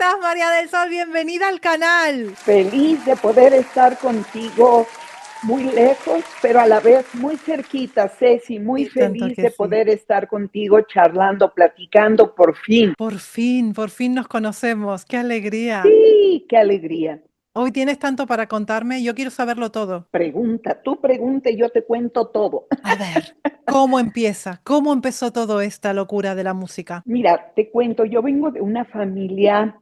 estás, María del Sol? Bienvenida al canal. Feliz de poder estar contigo muy lejos, pero a la vez muy cerquita, Ceci, muy Y tanto feliz que de sí. poder estar contigo charlando, platicando por fin. Por fin nos conocemos. ¡Qué alegría! Sí, qué alegría. Hoy tienes tanto para contarme, yo quiero saberlo todo. Pregunta, tú pregunta y yo te cuento todo. A ver, ¿cómo empieza? ¿Cómo empezó todo esta locura de la música? Mira, te cuento, yo vengo de una familia,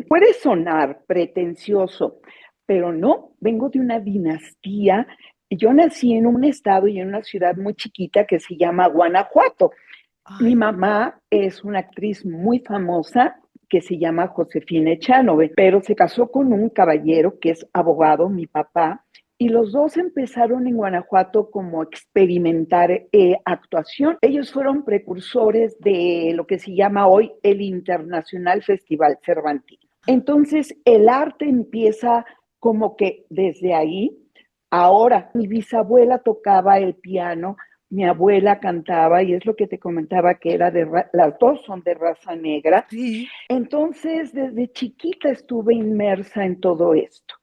puede sonar pretencioso, pero no, vengo de una dinastía. Yo nací en un estado y en una ciudad muy chiquita que se llama Guanajuato. Mi Ay, mamá es una actriz muy famosa que se llama Josefina Echanove, pero se casó con un caballero que es abogado, mi papá, y los dos empezaron en Guanajuato como a experimentar actuación. Ellos fueron precursores de lo que se llama hoy el Internacional Festival Cervantino. Entonces, el arte empieza como que desde ahí. Ahora, mi bisabuela tocaba el piano, mi abuela cantaba y es lo que te comentaba que era las dos son de raza negra. sí. Entonces, desde chiquita estuve inmersa en todo esto.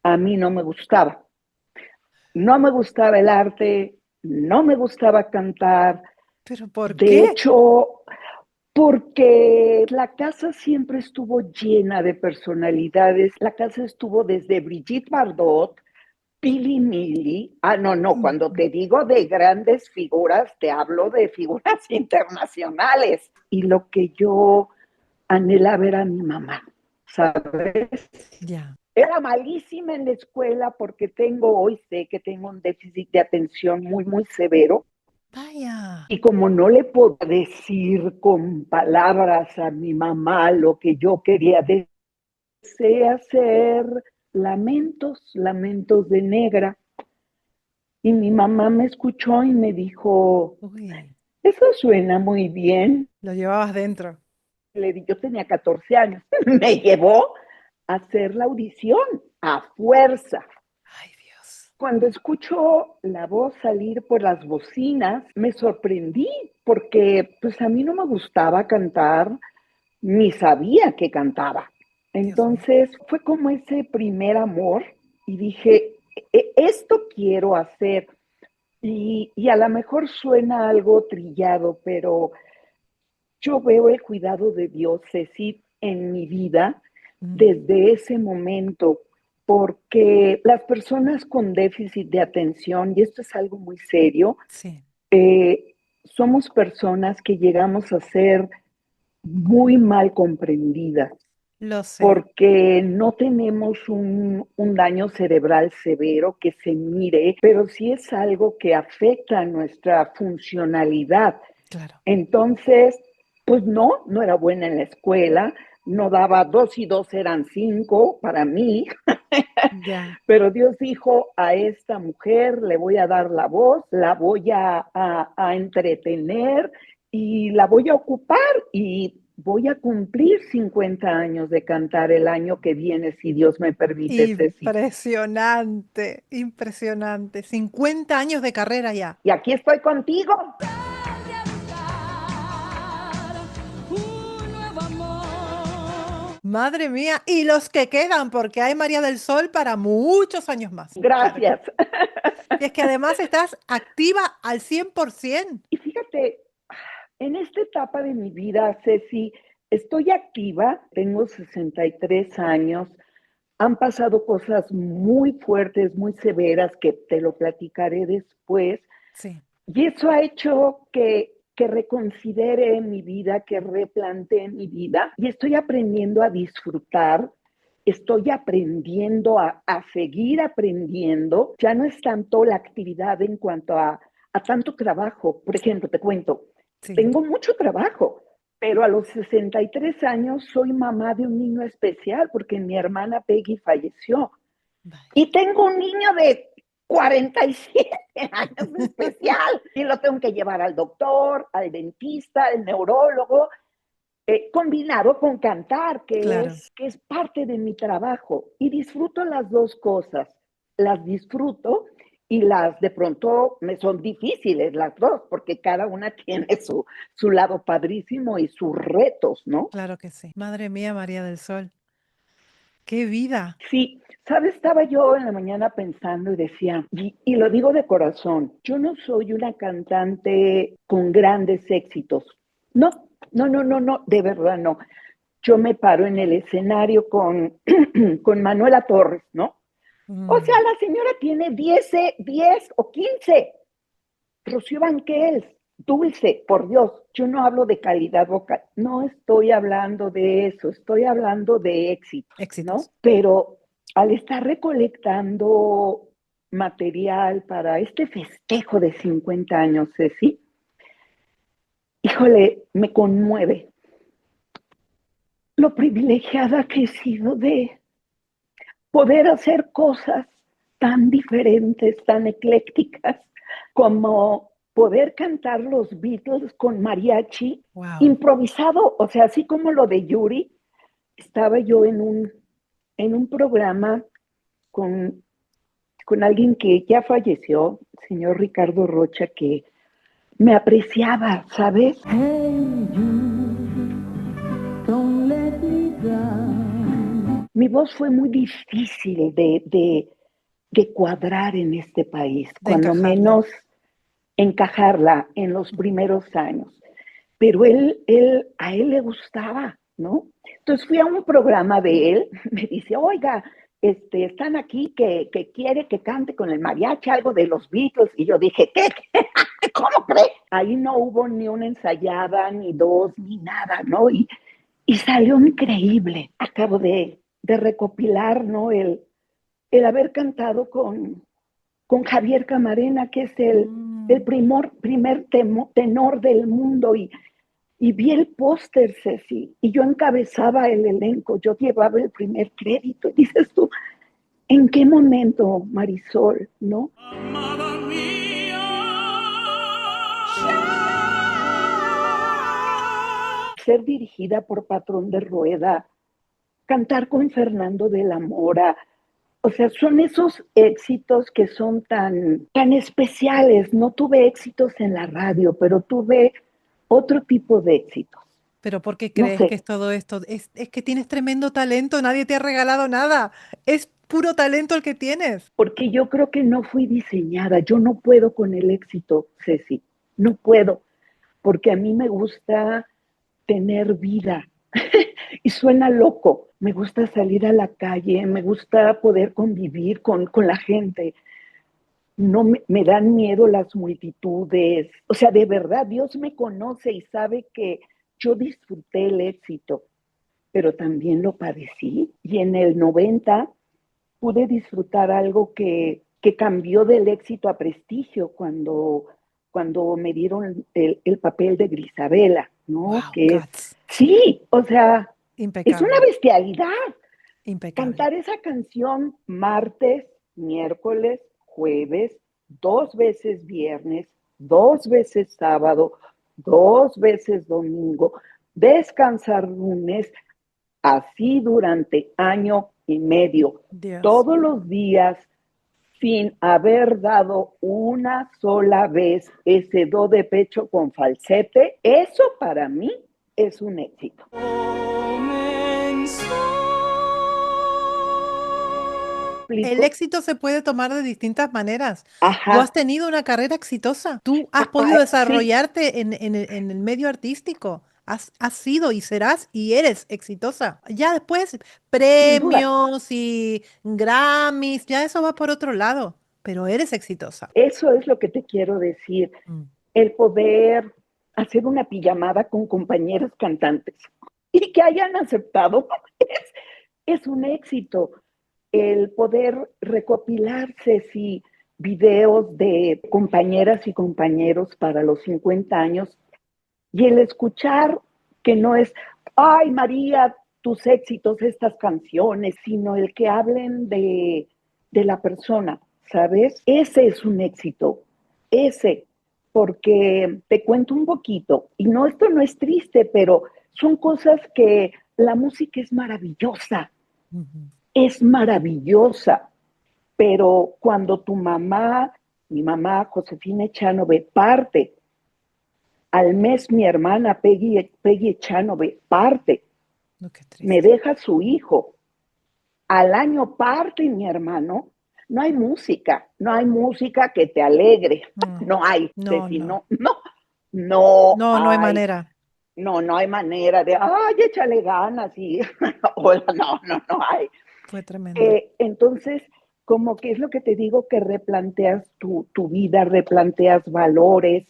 A mí no me gustaba. No me gustaba el arte, no me gustaba cantar. ¿Pero por De qué? hecho, porque la casa siempre estuvo llena de personalidades. La casa estuvo desde Brigitte Bardot, Pili Mili. Ah, no, cuando te digo de grandes figuras, te hablo de figuras internacionales. Y lo que yo anhelaba era mi mamá, ¿sabes? Ya. Era malísima en la escuela porque hoy sé que tengo un déficit de atención muy, muy severo. Vaya. Y como no le puedo decir con palabras a mi mamá lo que yo quería, deseé hacer lamentos, lamentos de negra. Y mi mamá me escuchó y me dijo, Uy, eso suena muy bien. lo llevabas dentro. Le di, yo tenía 14 años. Me llevó a hacer la audición a fuerza. Ay, Dios. Cuando escucho la voz salir por las bocinas, me sorprendí porque pues a mí no me gustaba cantar, ni sabía que cantaba. Dios mío. Entonces fue como ese primer amor y dije, esto quiero hacer. Y a lo mejor suena algo trillado, pero yo veo el cuidado de Dios, Ceci, en mi vida Mm, desde ese momento, porque las personas con déficit de atención, y esto es algo muy serio, sí, somos personas que llegamos a ser muy mal comprendidas lo sé. porque no tenemos un daño cerebral severo que se mire, pero sí es algo que afecta a nuestra funcionalidad. Claro. Entonces, pues no era buena en la escuela, no daba 2 y 2 eran 5 para mí, Ya. pero Dios dijo a esta mujer le voy a dar la voz, la voy a entretener y la voy a ocupar y voy a cumplir 50 años de cantar el año que viene, si Dios me permite, Ceci. Impresionante, impresionante. 50 años de carrera ya. Y aquí estoy contigo. Madre mía, y los que quedan, porque hay María del Sol para muchos años más. Claro que Gracias. sí. Y es que además estás activa al 100%. Y fíjate, en esta etapa de mi vida, Ceci, estoy activa, tengo 63 años, han pasado cosas muy fuertes, muy severas, que te lo platicaré después, Sí, y eso ha hecho que reconsidere mi vida, que replantee mi vida, y estoy aprendiendo a disfrutar, estoy aprendiendo a seguir aprendiendo, ya no es tanto la actividad en cuanto a tanto trabajo. Por ejemplo, te cuento, sí. tengo mucho trabajo, pero a los 63 años soy mamá de un niño especial porque mi hermana Peggy falleció. Vaya. Y tengo un niño de 47 años especial y lo tengo que llevar al doctor, al dentista, al neurólogo, combinado con cantar, Claro. que es parte de mi trabajo. Y disfruto las dos cosas. Las disfruto y las de pronto me son difíciles las dos, porque cada una tiene su lado padrísimo y sus retos, ¿no? Claro que sí. Madre mía, María del Sol. ¡Qué vida! Sí, ¿sabes? Estaba yo en la mañana pensando y decía, y lo digo de corazón, yo no soy una cantante con grandes éxitos. No, no, no, no, no, de verdad no. Yo me paro en el escenario con Manuela Torres, ¿no? O sea, la señora tiene 10 o 15. Rocío Banquels, Dulce, por Dios, yo no hablo de calidad vocal, no estoy hablando de eso, estoy hablando de éxito, Éxitos. ¿no? Pero al estar recolectando material para este festejo de 50 años, Ceci, híjole, me conmueve lo privilegiada que he sido de poder hacer cosas tan diferentes, tan eclécticas, como poder cantar los Beatles con mariachi, Wow. improvisado, o sea, así como lo de Yuri, estaba yo en un programa con alguien que ya falleció, el señor Ricardo Rocha, que me apreciaba, ¿sabes? Hey, don't let me down. Mi voz fue muy difícil de cuadrar en este país, De cuando encajarla. menos encajarla en los primeros años. Pero a él le gustaba, ¿no? Entonces fui a un programa de él, me dice, oiga, están aquí que quiere que cante con el mariachi algo de los Beatles. Y yo dije, ¿qué? ¿Cómo cree? Ahí no hubo ni una ensayada, ni dos, ni nada, ¿no? Y salió increíble. Acabo de recopilar, ¿no? El haber cantado con Javier Camarena, que es el primer tenor del mundo, y vi el póster, Ceci, y yo encabezaba el elenco, yo llevaba el primer crédito, y dices tú, ¿en qué momento, Marisol, no? Amada mía, ser dirigida por Patrón de Rueda, cantar con Fernando de la Mora, o sea, son esos éxitos que son tan especiales. No tuve éxitos en la radio, pero tuve otro tipo de éxitos. ¿Pero por qué No crees que sé, es todo esto? Es que tienes tremendo talento, nadie te ha regalado nada. Es puro talento el que tienes. porque yo creo que no fui diseñada. Yo no puedo con el éxito, Ceci. No puedo, porque a mí me gusta tener vida. Y suena loco. Me gusta salir a la calle, me gusta poder convivir con la gente. No me dan miedo las multitudes. O sea, de verdad, Dios me conoce y sabe que yo disfruté el éxito, pero también lo padecí. Y en el 90 pude disfrutar algo que cambió del éxito a prestigio cuando me dieron el papel de Grisabela, ¿no? Wow, Que es, Guts. sí, o sea, es una Impecable, bestialidad. impecable. Cantar esa canción martes, miércoles, jueves, 2 veces viernes, 2 veces sábado, 2 veces domingo, descansar lunes, así durante año y medio, Dios. todos los días, sin haber dado una sola vez ese do de pecho con falsete, eso para mí es un éxito. El éxito se puede tomar de distintas maneras. Tú has Ajá. tenido una carrera exitosa. Tú has podido Sí, desarrollarte en el medio artístico. Has sido y serás y eres exitosa. Ya después, sin duda. premios y Grammys, ya eso va por otro lado. Pero eres exitosa. Eso es lo que te quiero decir. Mm. El poder hacer una pijamada con compañeros cantantes y que hayan aceptado es un éxito. El poder recopilarse, sí, videos de compañeras y compañeros para los 50 años y el escuchar que no es, ay María, tus éxitos, estas canciones, sino el que hablen de la persona, ¿sabes? Ese es un éxito, ese, porque te cuento un poquito, y no, esto no es triste, pero son cosas que la música es maravillosa, Ujú. es maravillosa. Pero cuando tu mamá, mi mamá Josefina Echanove, parte, al mes mi hermana Peggy Echanove parte, No, qué me triste. deja su hijo, al año parte mi hermano, no hay música que te alegre, Mm, no hay, no, Ceci, no, no no, no hay hay, manera. no hay manera de, ay, échale ganas y, hola, no hay. Fue tremendo. Entonces, como que es lo que te digo, que replanteas tu vida, replanteas valores,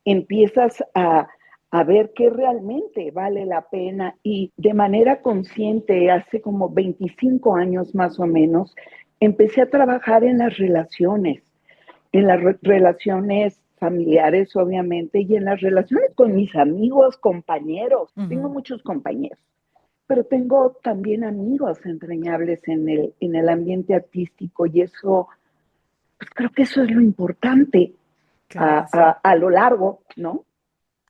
empiezas a ver qué realmente vale la pena y de manera consciente, hace como 25 años más o menos, empecé a trabajar en las relaciones familiares, obviamente, y en las relaciones con mis amigos, compañeros. Tengo Ujú. muchos compañeros, pero tengo también amigos entrañables en el ambiente artístico y eso, pues creo que eso es lo importante Creo que sí. a lo largo, ¿no?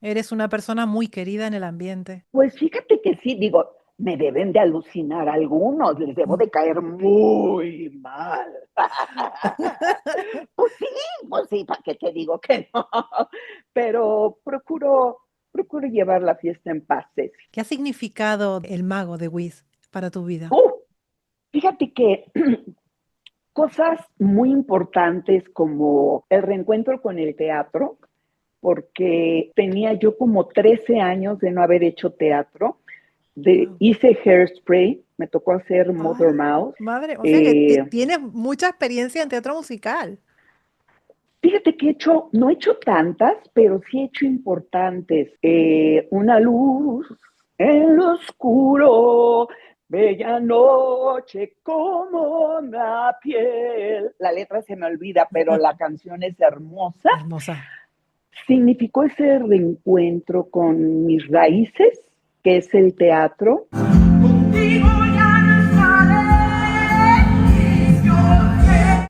Eres una persona muy querida en el ambiente. Pues fíjate que sí, digo, me deben de alucinar algunos, les debo Mm. de caer muy mal. Pues sí, ¿para qué te digo que no? Pero procuro llevar la fiesta en paz, Ceci. ¿Qué ha significado el mago de Wiz para tu vida? Uh, Fíjate que cosas muy importantes como el reencuentro con el teatro, porque tenía yo como 13 años de no haber hecho teatro. Wow. Hice Hairspray, me tocó hacer Mother Ay, Mouse. madre, o sea que Eh, tienes mucha experiencia en teatro musical. Fíjate que no he hecho tantas, pero sí he hecho importantes. Una luz en lo oscuro, bella noche como la piel. La letra se me olvida, pero la canción es hermosa. Hermosa. Significó ese reencuentro con mis raíces, que es el teatro. Contigo ya no estaré.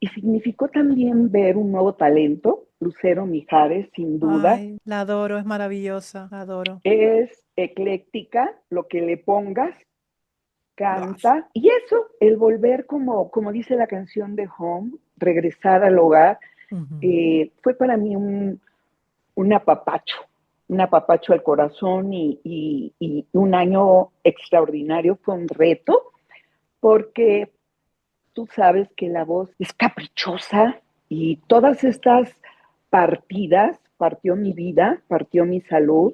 Y significó también ver un nuevo talento, Lucero Mijares, sin duda. Ay, la adoro, es maravillosa, la adoro. Es ecléctica, lo que le pongas, Gosh. canta. Y eso, el volver, como dice la canción de Home, regresar al hogar, Ujú. fue para mí un apapacho, un apapacho al corazón y un año extraordinario, fue un reto, porque tú sabes que la voz es caprichosa y todas estas partidas, partió mi vida, partió mi salud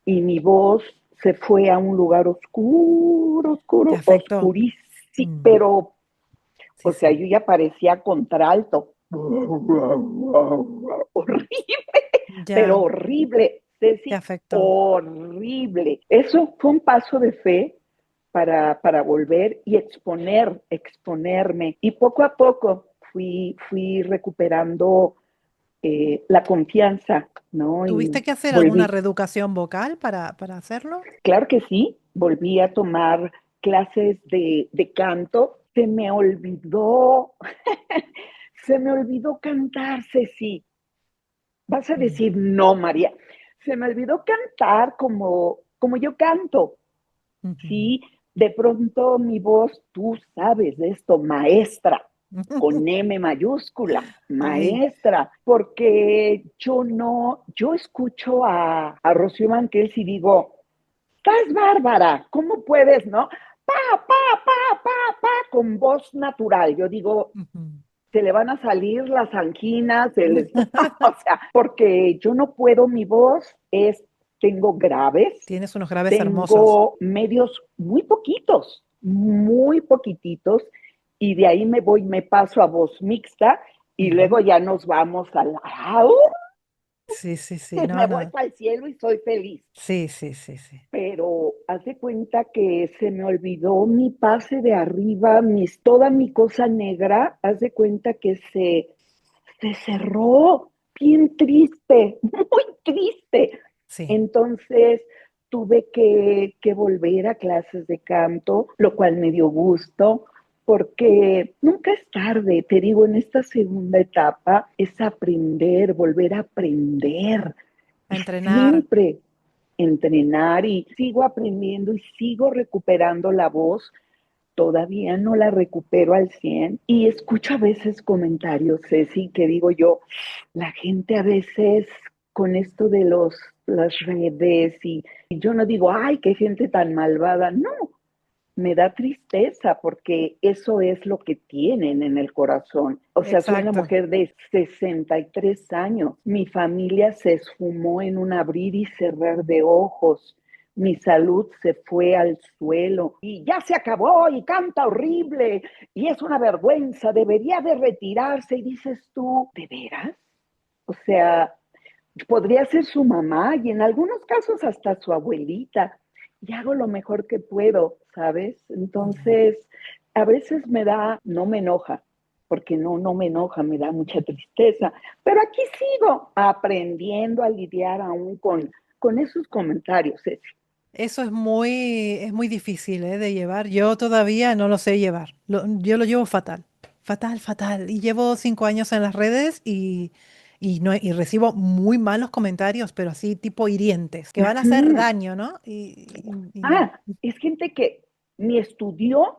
y mi voz se fue a un lugar oscuro, ¿Te oscuro, afectó? oscurísimo, Mm, pero, sí, o sea, sí. yo ya parecía contralto. Horrible, pero Ya, horrible, te Ceci, afectó. horrible. Eso fue un paso de fe para volver y exponerme. Y poco a poco fui recuperando la confianza, ¿no? ¿Tuviste Y que hacer alguna volví, reeducación vocal para hacerlo? claro que sí, volví a tomar clases de canto. Se me olvidó cantar, Ceci. Vas a Mm, decir, no, María, se me olvidó cantar como yo canto. ujú. Sí, de pronto mi voz, tú sabes de esto, maestra, con M mayúscula, Sí. maestra, porque yo escucho a Rocío Banquels y digo, estás bárbara, ¿cómo puedes, no? Pa, con voz natural. Yo digo, Ujú. se le van a salir las anginas, o sea, porque yo no puedo, mi voz tengo graves, Tienes unos graves hermosos. tengo medios muy poquititos, y de ahí me paso a voz mixta, y luego Ujú. ya nos vamos a la... Sí, sí, sí. No, Me voy no. para el cielo y soy feliz. Sí, sí, sí, sí. Pero haz de cuenta que se me olvidó mi pase de arriba, toda mi cosa negra, haz de cuenta que se cerró, bien triste, muy triste. Sí. Entonces tuve que volver a clases de canto, lo cual me dio gusto, porque nunca es tarde, te digo, en esta segunda etapa es aprender, volver a aprender. A Y entrenar. siempre entrenar y sigo aprendiendo y sigo recuperando la voz todavía no la recupero al 100 y escucho a veces comentarios, Ceci, que digo yo, la gente a veces con esto de las redes y yo no digo, ay, qué gente tan malvada, no, me da tristeza porque eso es lo que tienen en el corazón. O sea, soy una Exacto. mujer de 63 años. Mi familia se esfumó en un abrir y cerrar de ojos. Mi salud se fue al suelo y ya se acabó y canta horrible y es una vergüenza, debería de retirarse. Y dices tú, ¿de veras? O sea, podría ser su mamá y en algunos casos hasta su abuelita. Y hago lo mejor que puedo, ¿sabes? Ya. Entonces, a veces no me enoja, porque no me enoja, me da mucha tristeza. Pero aquí sigo aprendiendo a lidiar aún con esos comentarios, Ceci. Eso es muy difícil, de llevar. Yo todavía no lo sé llevar. Yo lo llevo fatal, fatal, fatal. Y llevo 5 años en las redes y recibo muy malos comentarios, pero así tipo hirientes, que van a hacer Ujú. daño, ¿no? Y no. Es gente que ni estudió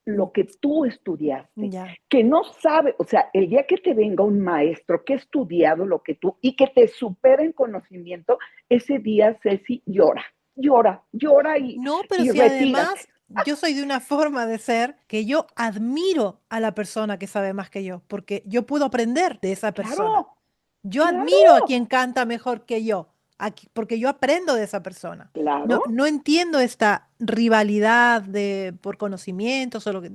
Mm, lo que tú estudiaste, ya, que no sabe, o sea, el día que te venga un maestro que ha estudiado lo que tú y que te supera en conocimiento, ese día Ceci llora, llora, llora no, pero y si además retírate. yo soy de una forma de ser que yo admiro a la persona que sabe más que yo, porque yo puedo aprender de esa persona. Claro, Yo admiro a claro, quien canta mejor que yo, porque yo aprendo de esa persona. No, claro. no entiendo esta rivalidad por conocimientos o lo que.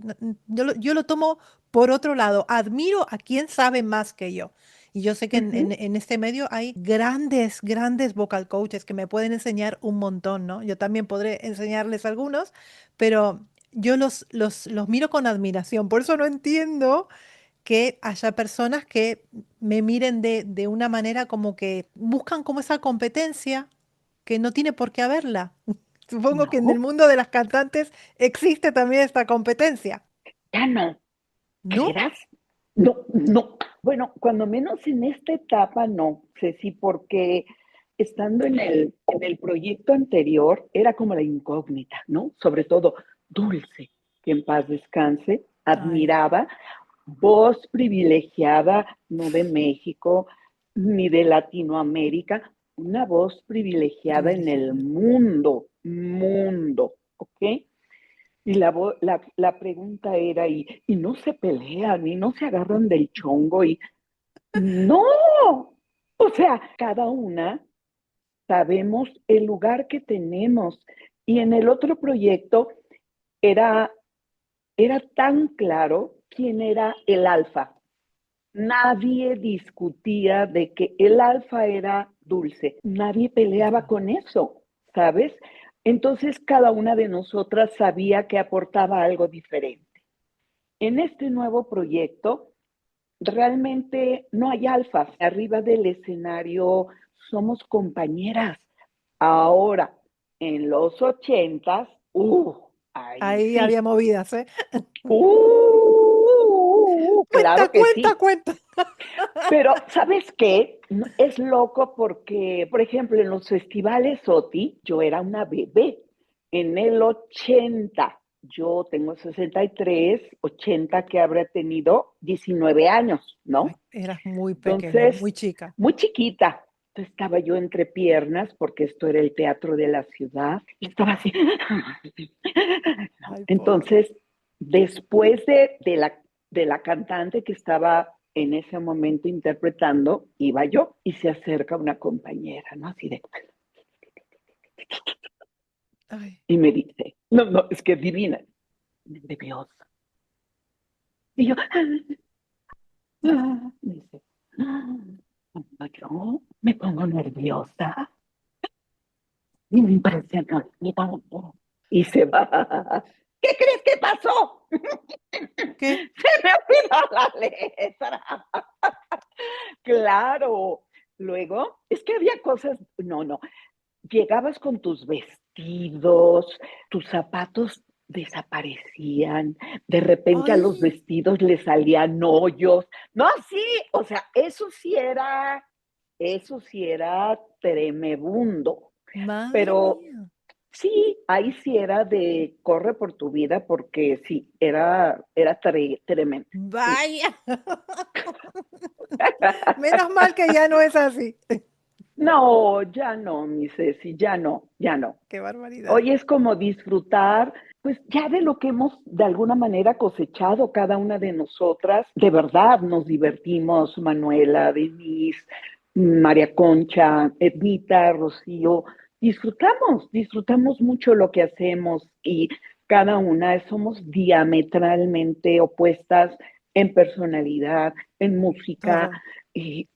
Yo lo tomo por otro lado. Admiro a quien sabe más que yo. Y yo sé que en, Uh-huh. en este medio hay grandes, grandes vocal coaches que me pueden enseñar un montón, ¿no? Yo también podré enseñarles algunos, pero yo los miro con admiración. Por eso no entiendo que haya personas que me miren de una manera como que buscan como esa competencia que no tiene por qué haberla. Supongo que en el No, mundo de las cantantes existe también esta competencia, ya no, ¿de ¿no? veras? No, no. Bueno, cuando menos en esta etapa no, Ceci, porque estando en el proyecto anterior era como la incógnita, ¿no? Sobre todo Dulce, que en paz descanse, Ay, admiraba, voz privilegiada, no de México ni de Latinoamérica, una voz privilegiada en el privilegiada. mundo, ¿ok? Y la pregunta era, y no se pelean, y no se agarran del chongo, y no, o sea, cada una sabemos el lugar que tenemos. Y en el otro proyecto era, era tan claro quién era el alfa. Nadie discutía de que el alfa era Dulce. Nadie peleaba Ujú. con eso, ¿sabes? Entonces cada una de nosotras sabía que aportaba algo diferente. En este nuevo proyecto, realmente no hay alfas. Arriba del escenario somos compañeras. Ahora, en los 80s, ahí Ahí había sí. movidas, ¿eh? Claro Cuenta, que cuenta, sí. cuenta. Pero, ¿sabes qué? Es loco porque, por ejemplo, en los festivales OTI, yo era una bebé. En el 80, yo tengo 63, 80 que habrá tenido 19 años, Ay, ¿no? eras muy pequeña, Entonces, muy chica. muy chiquita. Entonces, estaba yo entre piernas porque esto era el teatro de la ciudad. Y estaba así. Ay, pobre. Entonces, después de la cantante que estaba en ese momento interpretando, iba yo y se acerca una compañera, ¿no? Así de, Ay, y me dice, no, no, es que divina, nerviosa. Y yo, me dice, cuando yo me pongo nerviosa, impresionante. Y se va. ¿Qué crees que pasó? ¿qué? Se me olvidó la letra. Claro. Luego, es que había cosas, no, llegabas con tus vestidos, tus zapatos desaparecían, de repente a los Ay, vestidos le salían hoyos. No, sí, o sea, eso sí era tremebundo. madre Pero mía. Sí, ahí sí era de corre por tu vida porque sí, era tremendo. Sí. Vaya, menos mal que ya no es así. No, ya no, mi Ceci, ya no, ya no. Qué barbaridad. Hoy es como disfrutar, pues ya de lo que hemos de alguna manera cosechado cada una de nosotras. De verdad nos divertimos, Manuela, Denise, María Concha, Ednita, Rocío. Disfrutamos mucho lo que hacemos y cada una somos diametralmente opuestas en personalidad, en música, Todo, y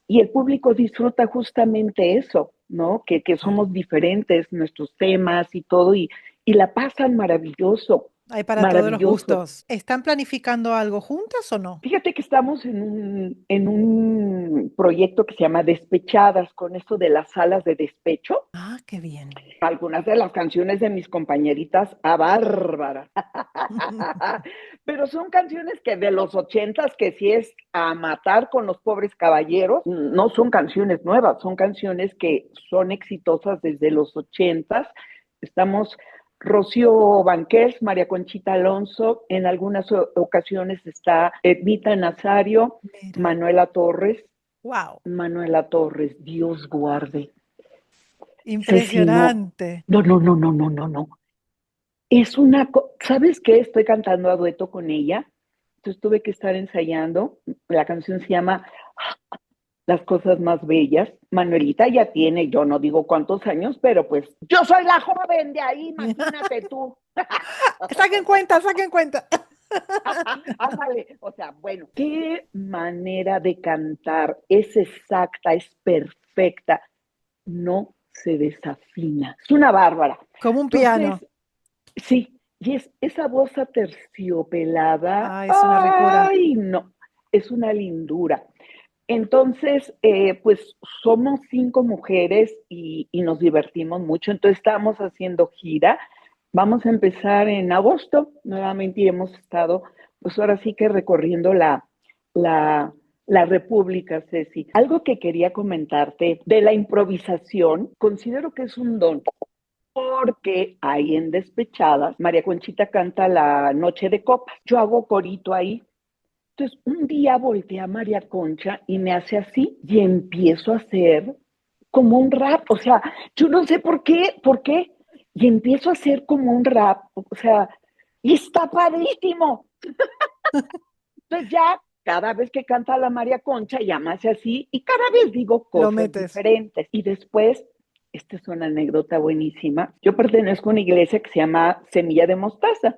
el público disfruta justamente eso, ¿no? Que claro. somos diferentes, nuestros temas y todo, y la pasan maravilloso, Hay para todos los maravilloso. gustos. ¿Están planificando algo juntas o no? Fíjate que estamos en un proyecto que se llama Despechadas, con esto de las salas de despecho. Ah, qué bien. Algunas de las canciones de mis compañeritas, a bárbara. Pero son canciones que de los 80s, que si es a matar con los pobres caballeros, no son canciones nuevas, son canciones que son exitosas desde los 80s. Estamos Rocío Banquels, María Conchita Alonso, en algunas ocasiones está Edvita Nazario, Mira, Manuela Torres. wow, Manuela Torres, Dios guarde. Ceci, no, impresionante. no. ¿Sabes qué? Estoy cantando a dueto con ella. Entonces tuve que estar ensayando. La canción se llama Las cosas más bellas. Manuelita ya tiene, yo no digo cuántos años, pero pues yo soy la joven de ahí, imagínate tú. Saquen cuenta, saquen cuenta. Ándale, o sea, bueno, qué manera de cantar. Es exacta, es perfecta. No se desafina. Es una bárbara. Como un piano. Entonces, sí, y esa voz aterciopelada, Ay, es una ricura. ay, no, es una lindura. Entonces, pues somos 5 mujeres y nos divertimos mucho, entonces estamos haciendo gira. Vamos a empezar en agosto, nuevamente y hemos estado, pues ahora sí que recorriendo la, la República, Ceci. Algo que quería comentarte de la improvisación, considero que es un don porque ahí en Despechadas, María Conchita canta la Noche de Copas. Yo hago corito ahí. Entonces, un día volteé a María Concha y me hace así y empiezo a hacer como un rap. O sea, yo no sé por qué. Y empiezo a hacer como un rap. O sea, y está padrísimo. Entonces ya cada vez que canta la María Concha, ya me hace así y cada vez digo Lo cosas metes. diferentes. Y después, esta es una anécdota buenísima. Yo pertenezco a una iglesia que se llama Semilla de Mostaza.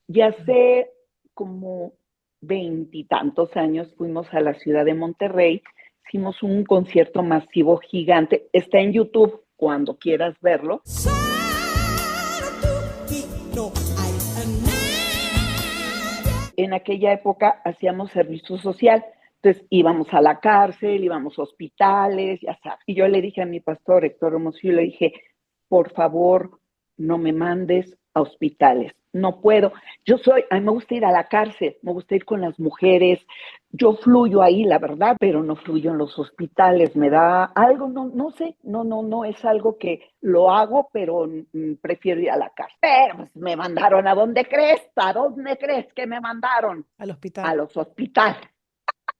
Y hace como 20 y tantos años fuimos a la ciudad de Monterrey, hicimos un concierto masivo gigante. Está en YouTube cuando quieras verlo. En aquella época hacíamos servicio social. Entonces íbamos a la cárcel, íbamos a hospitales, ya sabes. Y yo le dije a mi pastor, Héctor Hermosillo, le dije, por favor, no me mandes a hospitales. No puedo. A mí me gusta ir a la cárcel, me gusta ir con las mujeres. Yo fluyo ahí, la verdad, pero no fluyo en los hospitales. Me da algo, no sé, no, es algo que lo hago, pero prefiero ir a la cárcel. Pero pues me mandaron ¿a dónde crees que me mandaron? Al A hospital. los hospitales.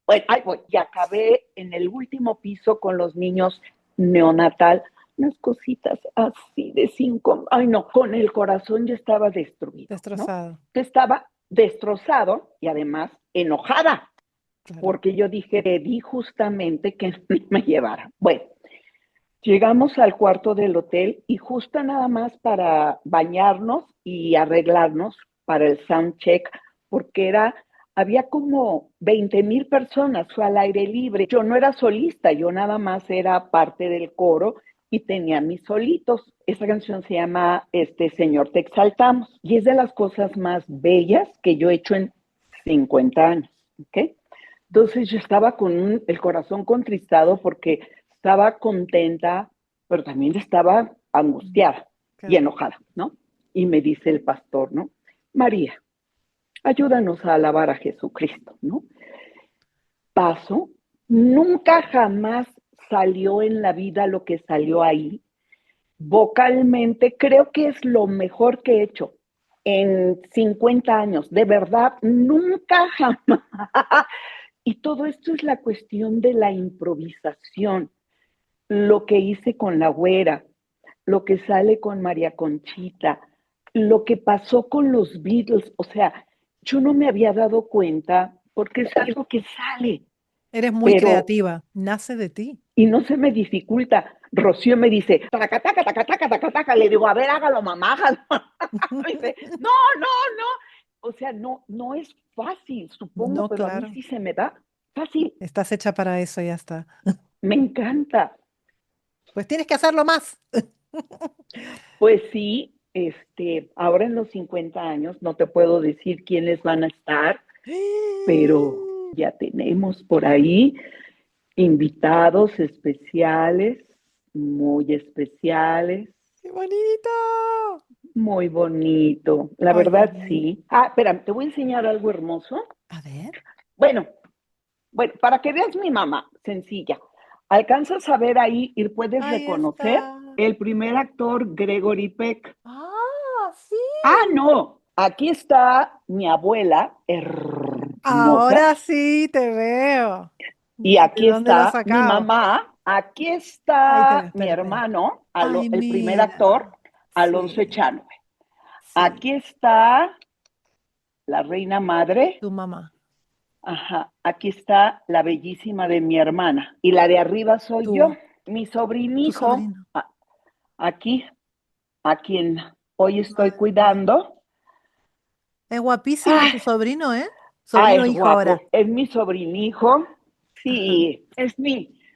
Bueno, ahí voy. Y acabé en el último piso con los niños neonatal, unas cositas así de 5. Ay, no, con el corazón ya estaba destruido, ¿no? Destrozado. Estaba destrozado y además enojada, Claro. porque yo dije, pedí justamente que me llevara. Bueno, llegamos al cuarto del hotel y justo nada más para bañarnos y arreglarnos para el sound check, porque había como 20,000 personas, fue al aire libre. Yo no era solista, yo nada más era parte del coro y tenía mis solitos. Esa canción se llama Señor, te exaltamos y es de las cosas más bellas que yo he hecho en 50 años, ¿ok? Entonces yo estaba con el corazón contristado porque estaba contenta, pero también estaba angustiada y Claro. enojada, ¿no? Y me dice el pastor, ¿no? María, ayúdanos a alabar a Jesucristo, ¿no? Paso, nunca jamás salió en la vida lo que salió ahí. vocalmente creo que es lo mejor que he hecho en 50 años. De verdad, nunca jamás. Y todo esto es la cuestión de la improvisación. Lo que hice con la güera, lo que sale con María Conchita, lo que pasó con los Beatles. O sea, yo no me había dado cuenta porque es algo que sale, Eres muy pero creativa, nace de ti. y no se me dificulta. Rocío me dice, taca, taca, taca, taca, taca, taca. Le digo, a ver, hágalo, mamá, hágalo. Me dice, no, no, no. O sea, no, no es fácil, supongo, No, pero a mí claro, sí se me da fácil. estás hecha para eso, ya está. Me encanta. Pues tienes que hacerlo más. Pues sí, ahora en los 50 años no te puedo decir quiénes van a estar, pero ya tenemos por ahí invitados especiales, muy especiales. ¡Qué bonito! Muy bonito, la verdad Oye, sí. Ah, espera, te voy a enseñar algo hermoso. a ver, Bueno, bueno, para que veas mi mamá, sencilla. Alcanzas a ver ahí y puedes ahí reconocer está. el primer actor, Gregory Peck. Ah, Ah, sí. no, aquí está mi abuela, hermosa, Ahora sí te veo. y ¿De aquí dónde lo has está mi sacado? mamá, aquí Ahí te veo, está mi espera, espera. hermano, Ay, el primer actor, mira. Alonso Sí, Echanove. sí. Aquí está la reina madre. Tu mamá, Ajá, aquí está la bellísima de mi hermana. Y la de arriba soy yo, tu, mi tu sobrinijo, sobrino. aquí, a quien hoy estoy Madre mía. cuidando. Es guapísimo Ah, tu sobrino, ¿eh? ah, Sobrino es hijo ahora. guapo, es mi sobrinijo. Ajá, Sí,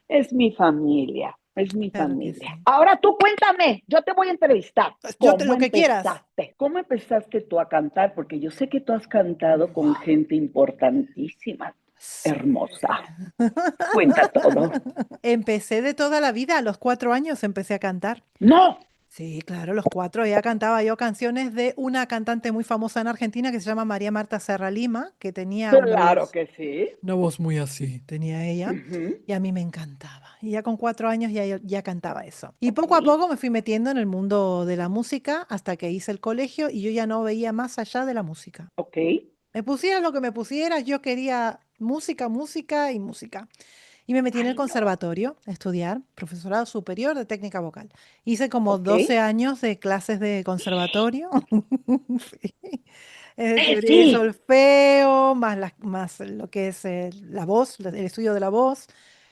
es mi familia, es mi claro que familia. sí. Ahora tú cuéntame, yo te voy a entrevistar. ¿Cómo Lo que quieras. empezaste? ¿Cómo empezaste tú a cantar? Porque yo sé que tú has cantado con Buah, gente importantísima, sí. hermosa. Cuenta todo. Empecé de toda la vida, a los 4 años empecé a cantar. No, Sí, claro, los cuatro ya cantaba yo canciones de una cantante muy famosa en Argentina que se llama María Marta Serra Lima, que tenía claro que sí. una voz muy así, tenía ella, Ujú. y a mí me encantaba. Y ya con 4 años ya cantaba eso. Y Ok, poco a poco me fui metiendo en el mundo de la música hasta que hice el colegio y yo ya no veía más allá de la música. ok. Me pusiera lo que me pusiera, yo quería música, música y música. Y me metí en el Ay, no. conservatorio a estudiar profesorado superior de técnica vocal. Hice como Ok. 12 años de clases de conservatorio. Sí. Teoría y Sí, solfeo, más lo que es la voz, el estudio de la voz.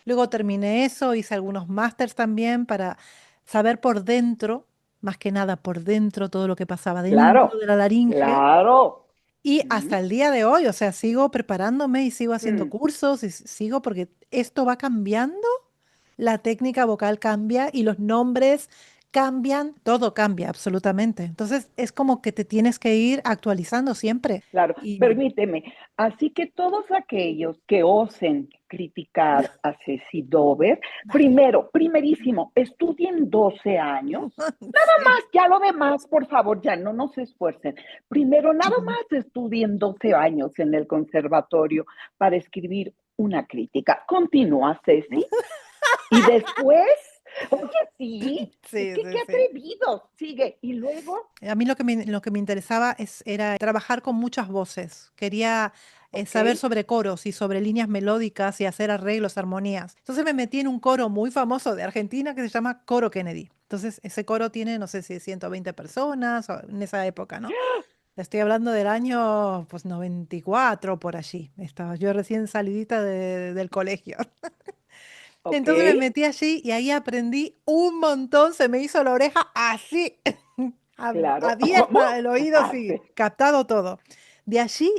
Luego terminé eso, hice algunos másters también para saber por dentro, más que nada por dentro, todo lo que pasaba dentro claro, de la laringe. claro. Y hasta Ujú. el día de hoy, o sea, sigo preparándome y sigo haciendo Mm. cursos y sigo porque esto va cambiando, la técnica vocal cambia y los nombres cambian, todo cambia absolutamente. Entonces es como que te tienes que ir actualizando siempre. Claro, Y permíteme. Así que todos aquellos que osen criticar a Ceci Dover, vale. primero, primerísimo, estudien 12 años. Sí. Más, ya lo demás, por favor, ya no nos esfuercen. Primero, nada más estudien 12 años en el conservatorio para escribir una crítica. Continúa, Ceci. Y después, oye, sí, es Sí, que sí, qué sí. atrevido. Sigue. Y luego, A mí lo que me interesaba era trabajar con muchas voces. Quería ok, saber sobre coros y sobre líneas melódicas y hacer arreglos, armonías. Entonces me metí en un coro muy famoso de Argentina que se llama Coro Kennedy. Entonces ese coro tiene, no sé si 120 personas en esa época, ¿no? Estoy hablando del año pues 94 por allí. Estaba yo recién salidita del colegio. ok, Entonces me metí allí y ahí aprendí un montón. Se me hizo la oreja así. claro. Abierta, el oído, sí, Hace. captado todo. De allí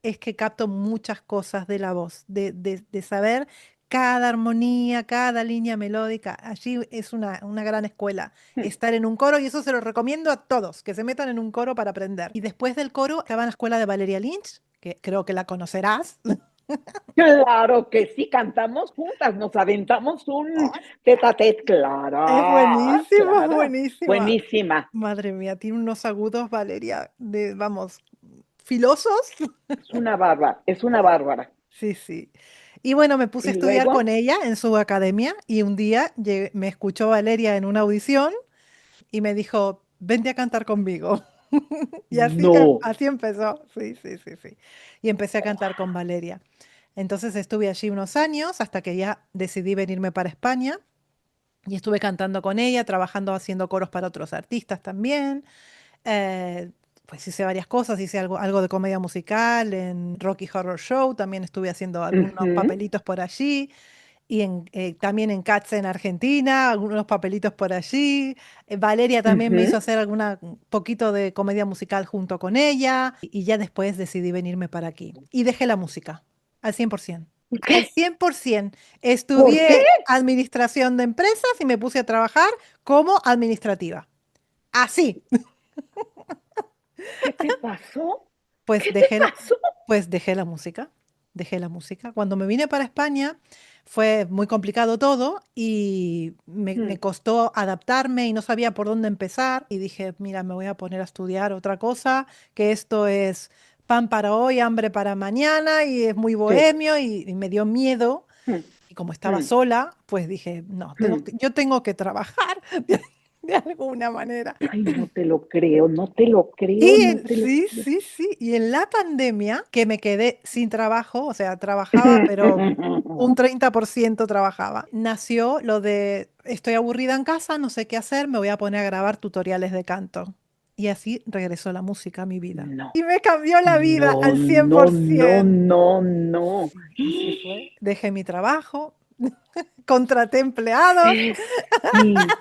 es que capto muchas cosas de la voz, de saber cada armonía, cada línea melódica. Allí es una gran escuela estar en un coro y eso se lo recomiendo a todos, que se metan en un coro para aprender. Y después del coro estaba en la escuela de Valeria Lynch, que creo que la conocerás. Claro que sí, cantamos juntas, nos aventamos un tete a tete, Es claro, buenísima, es claro. buenísima. Buenísima. Madre mía, tiene unos agudos, Valeria, vamos, filosos. Es una bárbara, es una bárbara. Sí, sí. Y bueno, me puse a Y estudiar con luego, ella en su academia y un día me escuchó Valeria en una audición y me dijo, vente a cantar conmigo. Y No. así empezó, sí, sí, sí, sí. Y empecé a cantar con Valeria. Entonces estuve allí unos años hasta que ya decidí venirme para España y estuve cantando con ella, trabajando haciendo coros para otros artistas también. Eh, pues hice varias cosas, hice algo de comedia musical en Rocky Horror Show, también estuve haciendo algunos Ujú, papelitos por allí y también en Cats en Argentina, algunos papelitos por allí. Valeria también me hizo ujú. hacer un poquito de comedia musical junto con ella y ya después decidí venirme para aquí. Y dejé la música al 100%. Al ¿Qué? 100%. ¿Por qué? Estudié administración de empresas y me puse a trabajar como administrativa. Así. ¿Qué te pasó? Pues ¿Qué te dejé, pasó? pues dejé la música, dejé la música. Cuando me vine para España fue muy complicado todo y me Mm, costó adaptarme y no sabía por dónde empezar y dije, mira, me voy a poner a estudiar otra cosa, que esto es pan para hoy, hambre para mañana y es muy sí. bohemio y me dio miedo. Mm, Y como estaba mm, sola, pues dije, no, mm. yo tengo que trabajar de alguna manera. Ay, no te lo creo, no te lo Y creo, no te lo sí, creo. sí, sí. Y en la pandemia, que me quedé sin trabajo, o sea, trabajaba, pero un 30% trabajaba, nació lo de, estoy aburrida en casa, no sé qué hacer, me voy a poner a grabar tutoriales de canto. Y así regresó la música a mi vida. No, Y me cambió la vida no, al cien no, por no, ciento. no, no. Sí, así fue. Dejé mi trabajo, contraté empleados. Ceci,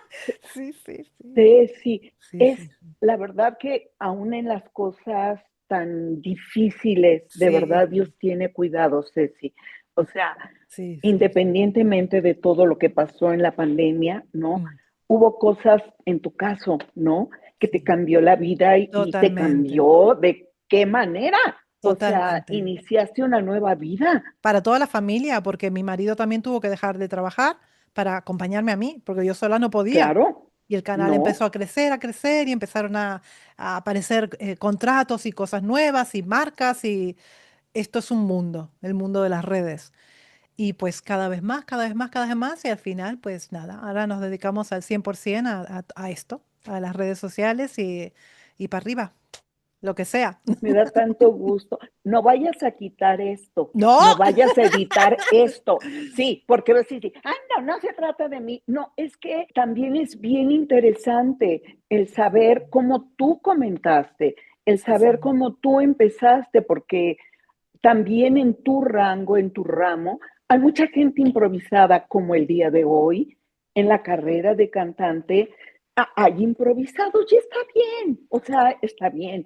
Sí, sí, sí. Ceci, Sí, es sí, sí. la verdad que aún en las cosas tan difíciles, de Sí, verdad Dios tiene cuidado, Ceci. O sea, sí, sí, sí. independientemente de todo lo que pasó en la pandemia, ¿no? Mm, Hubo cosas en tu caso, ¿no? Que te sí, cambió la vida y te totalmente. cambió de qué manera. O sea, Totalmente. iniciaste una nueva vida. Para toda la familia, porque mi marido también tuvo que dejar de trabajar para acompañarme a mí, porque yo sola no podía. Claro, Y el canal empezó no. a crecer y empezaron a aparecer contratos y cosas nuevas y marcas y esto es un mundo, el mundo de las redes. Y pues cada vez más, cada vez más, cada vez más y al final pues nada, ahora nos dedicamos al 100% a esto, a las redes sociales y para arriba, lo que sea. Me da tanto gusto. No vayas a quitar esto, No, no vayas a editar esto. Sí, porque vas a decir, ay, no, no se trata de mí. No, es que también es bien interesante el saber cómo tú comentaste, el sí, sí. saber cómo tú empezaste, porque también en tu rango, en tu ramo, hay mucha gente improvisada como el día de hoy en la carrera de cantante. Hay improvisados y está bien, o sea, está bien.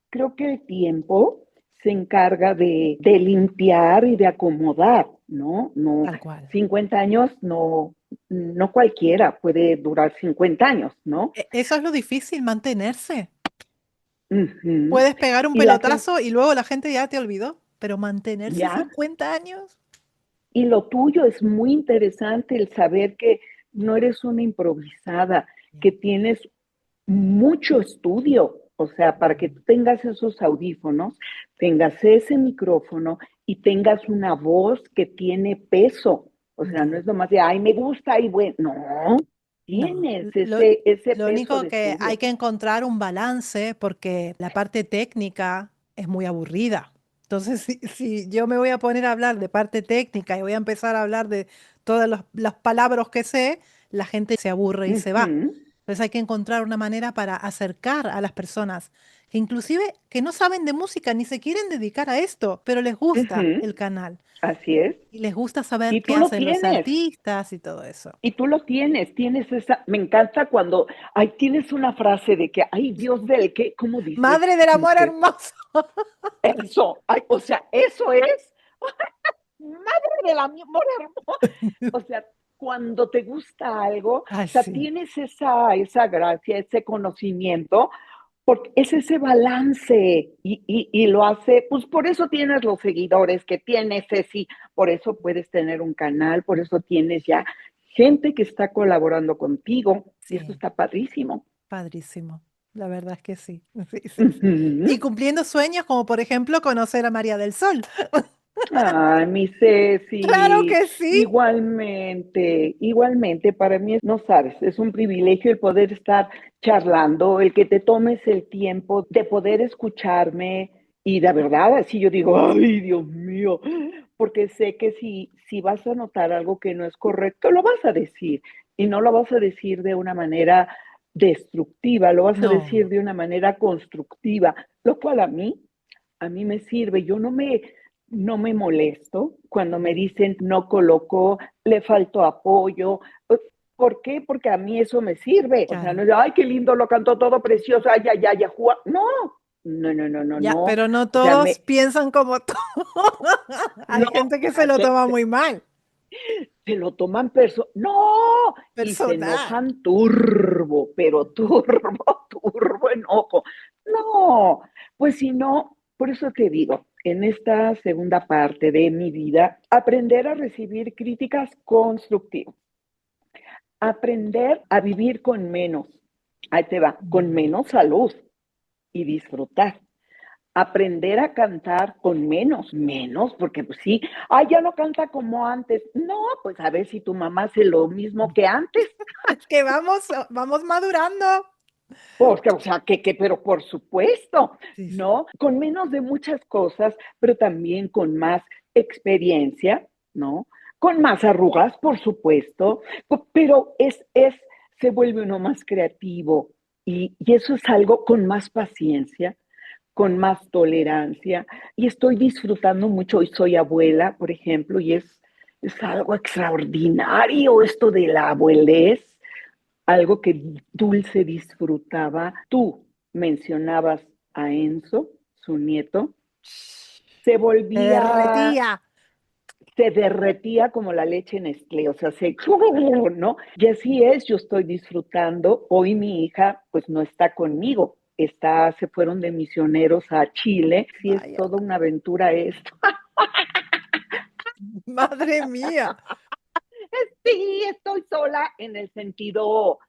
Creo que el tiempo se encarga de limpiar y de acomodar, ¿no? No, Tal cual. 50 años no, no cualquiera puede durar 50 años, ¿no? Eso es lo difícil, mantenerse. Ujú. Puedes pegar un Y la gente, pelotazo y luego la gente ya te olvidó, pero mantenerse ya, 50 años. y lo tuyo es muy interesante el saber que no eres una improvisada, que tienes mucho estudio, o sea, para que tú tengas esos audífonos, tengas ese micrófono y tengas una voz que tiene peso. O sea, no Ya. es nomás de, ay, me gusta y bueno, no, No, tienes ese lo peso único de que hay estudio. que encontrar un balance porque la parte técnica es muy aburrida. Entonces, si yo me voy a poner a hablar de parte técnica y voy a empezar a hablar de todas las palabras que sé, la gente se aburre y se va. Ujú, Entonces hay que encontrar una manera para acercar a las personas que inclusive que no saben de música ni se quieren dedicar a esto, pero les gusta ujú, el canal así es. y les gusta saber Y qué tú lo hacen los tienes. artistas y todo eso. Y tú lo tienes esa, me encanta cuando, ay, tienes una frase de que, ay, Dios del que, ¿cómo dice? Madre del Como amor que hermoso. eso, ay, o sea, eso es, madre del amor hermoso. O sea, cuando te gusta algo, o Ay, sea, sí, tienes esa gracia, ese conocimiento, porque es ese balance y lo hace, pues por eso tienes los seguidores que tienes, Ceci, por eso puedes tener un canal, por eso tienes ya gente que está colaborando contigo y eso sí, está padrísimo. padrísimo. La verdad es que sí. Sí, sí, sí. Ujú. Y cumpliendo sueños como por ejemplo conocer a María del Sol. Ay, mi Claro Ceci, que sí. igualmente, igualmente, para mí, no sabes, es un privilegio el poder estar charlando, el que te tomes el tiempo de poder escucharme y de verdad, así yo digo, ay, Dios mío, porque sé que si vas a notar algo que no es correcto, lo vas a decir y no lo vas a decir de una manera destructiva, lo vas a decir No, de una manera constructiva, lo cual a mí me sirve, yo no me molesto cuando me dicen no colocó, le faltó apoyo. ¿Por qué? Porque a mí eso me sirve. O sea, no claro. es, ay, qué lindo, lo cantó todo precioso, ay, ay, ay, ay, no, no, no, no, no, Ya, no. pero no O sea, todos piensan como tú. no, Hay gente que se ah, lo toma muy mal. se lo toman no, y se Personal. enojan turbo, pero turbo, turbo enojo. No, pues si no, por eso te digo, en esta segunda parte de mi vida, aprender a recibir críticas constructivas, aprender a vivir con menos, ahí te va, con Mm. menos salud y disfrutar. Aprender a cantar con menos, porque pues sí, ay, ya no canta como antes. No, pues a ver si tu mamá hace lo mismo que antes, Es que vamos madurando. porque, o sea, pero por supuesto, Sí, sí. ¿no? Con menos de muchas cosas, pero también con más experiencia, ¿no? Con más arrugas, por supuesto, pero se vuelve uno más creativo y eso es algo con más paciencia, con más tolerancia y estoy disfrutando mucho. Hoy soy abuela, por ejemplo, y es algo extraordinario esto de la abuelez, algo que Dulce disfrutaba. Tú mencionabas a Enzo, su nieto, se Se volvía, derretía. se derretía como la leche Nestlé, o sea, ¿no? Y así es, yo estoy disfrutando. Hoy mi hija, pues no está conmigo, se fueron de misioneros a Chile. Sí, es Vaya, toda una aventura esto. madre mía. Sí, estoy sola en el sentido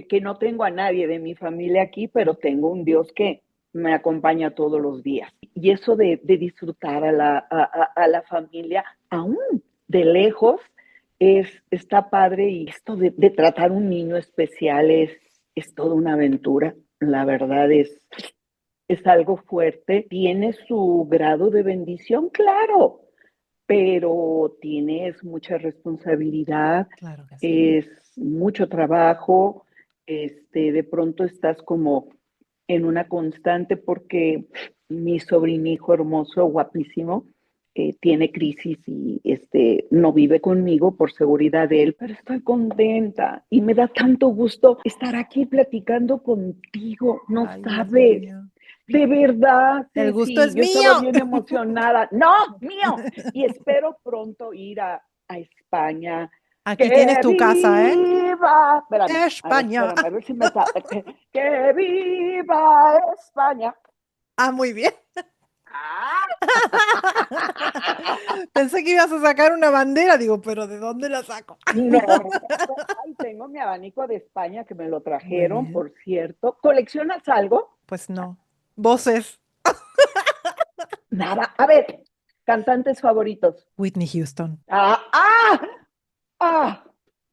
que no tengo a nadie de mi familia aquí, pero tengo un Dios que me acompaña todos los días. Y eso de disfrutar a la familia, aún de lejos, está padre y esto de tratar a un niño especial es toda una aventura. La verdad es algo fuerte. Tiene su grado de bendición, claro, pero tienes mucha responsabilidad, Claro que sí. es mucho trabajo, de pronto estás como en una constante porque mi sobrinijo hermoso, guapísimo, tiene crisis y no vive conmigo por seguridad de él, pero estoy contenta y me da tanto gusto estar aquí platicando contigo, no Ay, Dios sabes. mío. De verdad, El gusto Ceci, es yo mío. estaba bien emocionada. No, mío. Y espero pronto ir a España. Aquí tienes ¡Que tu casa, ¿eh? viva! Espérame, España. a ver si me sale. ¡Que viva España! Ah, muy bien. ¡Ah! Pensé que ibas a sacar una bandera, digo, pero ¿de dónde la saco? No, ay, tengo mi abanico de España que me lo Muy trajeron, bien. por cierto. ¿Coleccionas algo? Pues no. Voces. Nada. A ver, cantantes favoritos. Whitney Houston. Ah, ah, ah.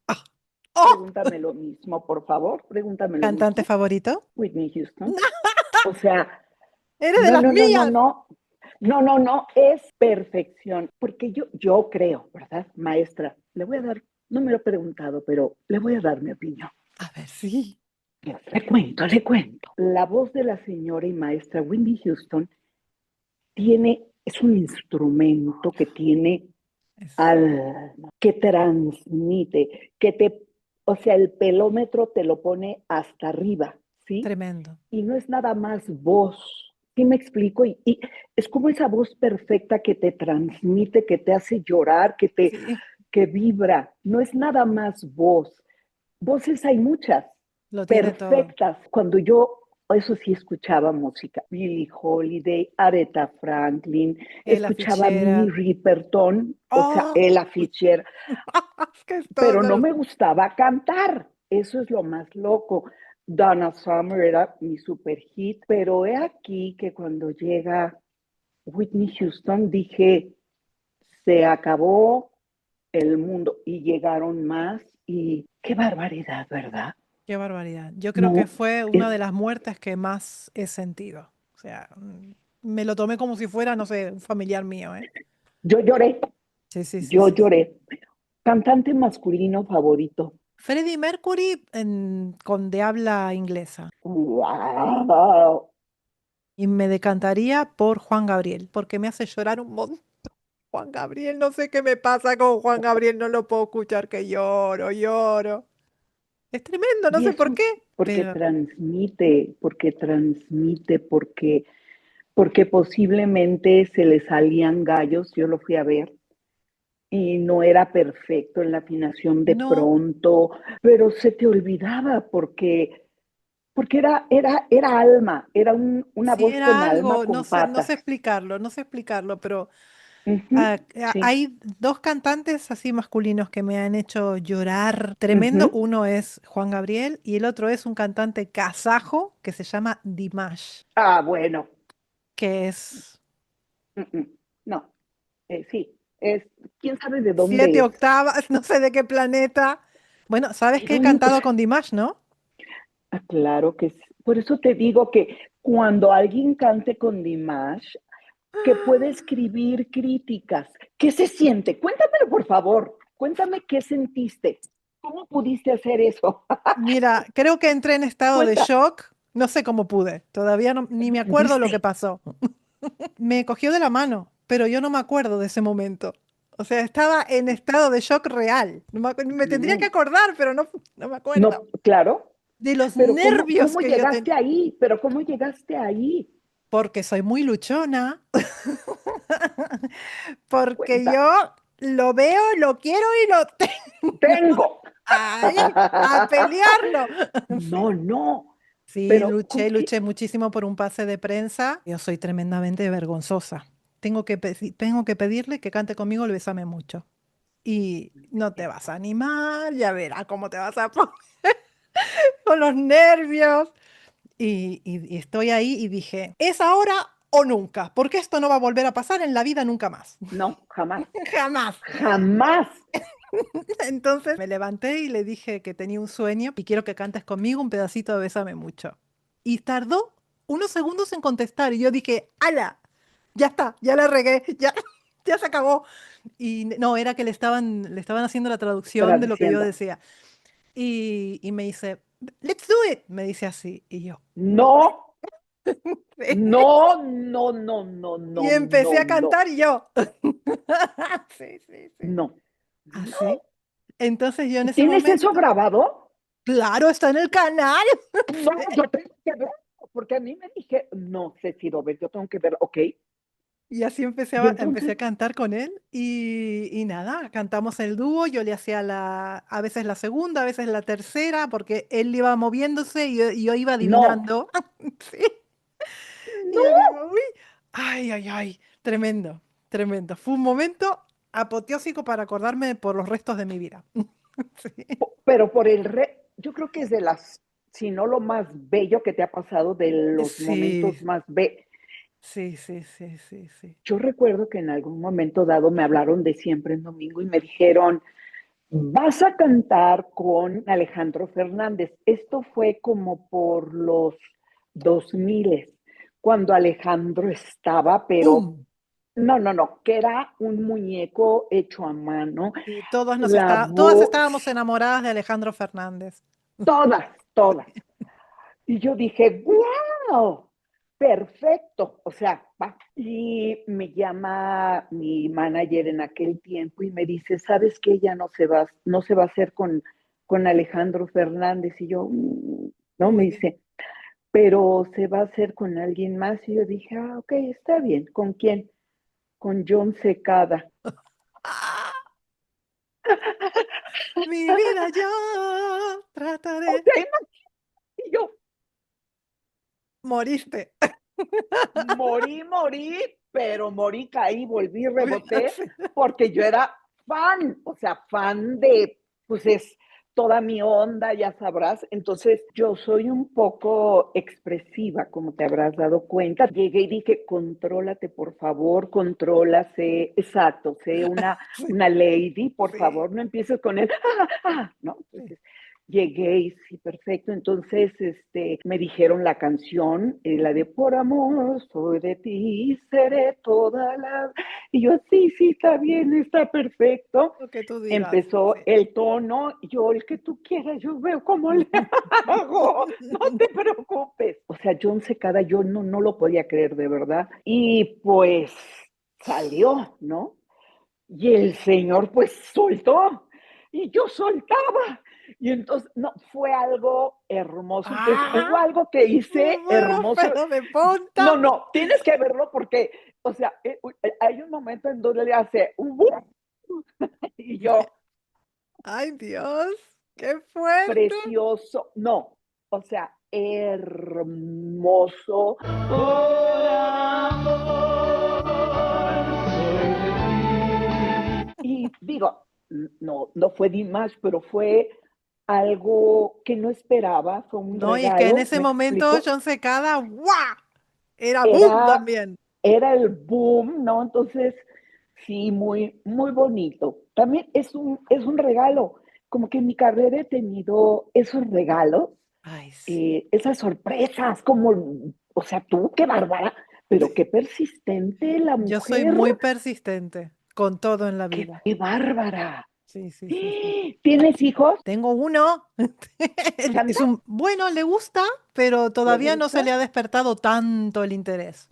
Ah. ¡Oh! Pregúntame lo mismo, por favor, pregúntame lo ¿Cantante mismo. favorito? Whitney Houston. O sea, Eres de no, las no, no, no, mías. no. No, no, no, es perfección. Porque yo creo, ¿verdad? Maestra, le voy a dar, no me lo he preguntado, pero le voy a dar mi opinión. A ver, sí. Le cuento, le cuento. La voz de la señora y maestra Whitney Houston es un instrumento que tiene Es alma, que transmite, o sea, el pelómetro te lo pone hasta arriba, ¿sí? tremendo. Y no es nada más voz, ¿sí me explico? Y es como esa voz perfecta que te transmite, que te hace llorar, Sí, que vibra, no es nada más voz. Voces hay muchas, lo tiene todo. perfectas. Cuando yo, eso sí, escuchaba música, Billie Holiday, Aretha Franklin, Ella escuchaba Minnie Fitzgerald. Riperton, o sea, ¡Oh! Ella Fitzgerald, Es que es pero no todo. me gustaba cantar. Eso es lo más loco. Donna Summer era mi super hit, pero he aquí que cuando llega Whitney Houston dije, se acabó el mundo y llegaron más y qué barbaridad, ¿verdad? Qué barbaridad. Yo creo que No, fue una es, de las muertes que más he sentido. O sea, me lo tomé como si fuera, no sé, un familiar mío, ¿eh? yo lloré, Sí, sí, sí, yo sí, sí. lloré. Cantante masculino favorito. Freddie Mercury con de habla inglesa. ¡Wow! Y me decantaría por Juan Gabriel, porque me hace llorar un montón. Juan Gabriel, no sé qué me pasa con Juan Gabriel, no lo puedo escuchar que lloro, lloro. Es tremendo, no Y sé por eso qué, porque pero transmite, porque posiblemente se le salían gallos, yo lo fui a ver, y no era perfecto en la afinación de no, pronto, pero se te olvidaba porque era alma, era una si voz con era alma algo, no con sé, no patas. sé explicarlo, no sé explicarlo, pero Ujú, sí. hay dos cantantes así masculinos que me han hecho llorar tremendo. Ujú. Uno es Juan Gabriel y el otro es un cantante kazajo que se llama Dimash, Ah, bueno. que es Mm, mm. No, sí, quién sabe de siete dónde es. octavas, no sé de qué planeta. Bueno, sabes ¿De que he dónde? O cantado sea, con Dimash, ¿no? claro que sí. Por eso te digo que cuando alguien cante con Dimash, que puede escribir críticas, ¿qué se siente? Cuéntamelo, por favor. Cuéntame qué sentiste. ¿Cómo pudiste hacer eso? Mira, creo que entré en estado de Cuenta. shock. No sé cómo pude. Todavía ni ¿No me acuerdo lo que pudiste? pasó. Me cogió de la mano, pero yo no me acuerdo de ese momento. O sea, estaba en estado de shock real. Me tendría que Mm, acordar, pero no, no me acuerdo. no, claro. De los Pero ¿cómo, nervios cómo que yo llegaste tenía. ahí? Pero ¿cómo llegaste ahí? Porque soy muy luchona. Porque Cuenta. yo lo veo, lo quiero y lo tengo. Tengo. Ahí, a pelearlo. No, no. Sí, Pero ¿con qué? luché muchísimo por un pase de prensa. Yo soy tremendamente vergonzosa. Tengo que pedirle que cante conmigo el Bésame mucho. Y no te vas a animar, ya verás cómo te vas a poner con los nervios. Y estoy ahí y dije, es ahora o nunca, porque esto no va a volver a pasar en la vida nunca más. No, jamás. Jamás. Jamás. Entonces me levanté y le dije que tenía un sueño y quiero que cantes conmigo un pedacito de Bésame mucho. Y tardó unos segundos en contestar y yo dije, ¡ala! Ya está, ya la regué, ya, ya se acabó. Y no, era que le estaban haciendo la traducción de lo que yo Traduciendo. decía. Y me dice, let's do it, me dice así. Y yo, No, "Sí". no, no, no, no, Y no, empecé no, a no. cantar y yo. Sí, sí, sí. No, Así. no. Entonces yo en ese ¿Tienes eso momento, grabado? claro, está en el canal. No, yo tengo que verlo, porque a mí me dije, no sé si lo ves, yo tengo que verlo, ok. Y así Y empecé entonces, a cantar con él y nada, cantamos el dúo, yo le hacía a veces la segunda, a veces la tercera, porque él iba moviéndose y yo iba no, adivinando. Sí. Y yo no, digo, uy, ay, ay, ay, tremendo, tremendo. Fue un momento apoteósico para acordarme por los restos de mi vida. Sí, pero yo creo que es de si no lo más bello que te ha pasado, de los sí, momentos más bellos. sí, sí, sí, sí, sí. Yo recuerdo que en algún momento dado me hablaron de Siempre en Domingo y me dijeron, vas a cantar con Alejandro Fernández. Esto fue como por los 2000, cuando Alejandro estaba, pero ¡Pum! no, no, no, que era un muñeco hecho a mano, Y la todas voz, estábamos enamoradas de Alejandro Fernández. todas, todas. Y yo dije, wow, perfecto. O sea, va. Y me llama mi manager en aquel tiempo y me dice, ¿sabes qué? Ella no se va a hacer con Alejandro Fernández. Y yo, no, me Uy. dice, pero se va a hacer con alguien más. Y yo dije, ok, está bien. ¿Con quién? Con John Secada. ¡Ah! Mi vida yo O trataré. sea, y yo Moriste. morí, pero morí, caí, volví, reboté, porque yo era fan, o sea, fan de, pues es toda mi onda, ya sabrás. Entonces, yo soy un poco expresiva, como te habrás dado cuenta. Llegué y dije, contrólate, por favor, contrólase. Exacto, sé Sí, una lady, por sí, favor, no empieces con el, ¿no? sí. Entonces, llegué y sí, perfecto. Entonces, me dijeron la canción, la de Por amor, soy de ti, seré toda la... Y yo, sí, sí, está bien, está perfecto. Lo que tú digas. Empezó Sí. el tono, yo el que tú quieras, yo veo cómo le hago, no te preocupes. O sea, John Secada, yo no lo podía creer de verdad. Y pues salió, ¿no? Y el señor pues soltó y yo soltaba. Y entonces, no, fue algo hermoso. Entonces, hubo ¡Ah! algo que Me hice muero, hermoso. pero de punta. No, tienes que verlo porque, o sea, hay un momento en donde le hace, y yo, Ay, Dios, qué fuerte. precioso, no, o sea, hermoso. Por amor, soy de ti. Y digo, no fue Dimash, pero fue algo que no esperaba, fue un No, y es que en regalo, ese ¿me momento explico? John Secada, ¡guau! Era boom Era, también. era el boom, ¿no? Entonces, sí, muy bonito. También es un regalo, como que en mi carrera he tenido esos regalos, Ay, sí. esas sorpresas, como, o sea, tú, qué bárbara, pero qué persistente la Yo soy mujer, muy persistente con todo en la vida. qué bárbara. Sí, sí, sí, sí. ¿Tienes hijos? Tengo uno. Es ¿Santa? un, bueno, le gusta, pero ¿Le todavía no se gusta? le ha despertado tanto el interés.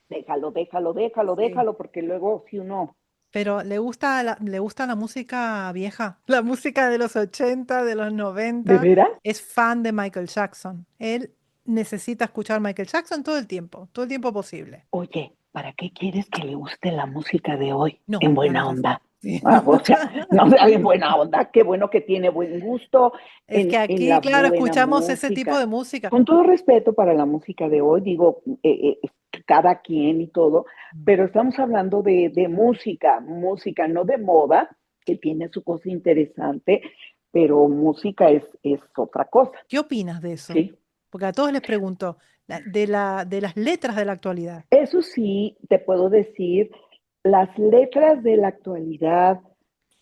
Déjalo, Sí. porque luego si uno, Pero le gusta la música vieja, la música de los 80, de los ¿de 90. veras? Es fan de Michael Jackson. Él necesita escuchar Michael Jackson todo el tiempo posible. Oye, ¿para qué quieres que le guste la música de hoy? No, En ya no buena es así. onda. Sí. O sea, no sea en buena onda, qué bueno que tiene buen gusto Es que en la aquí, claro, buena escuchamos ese tipo música. de música. Con todo respeto para la música de hoy, digo, cada quien y todo, Mm. pero estamos hablando de música, no de moda, que tiene su cosa interesante, pero música es otra cosa, ¿Qué opinas de eso? ¿sí? Porque a todos les pregunto, de las letras de la actualidad. Eso sí, te puedo decir, las letras de la actualidad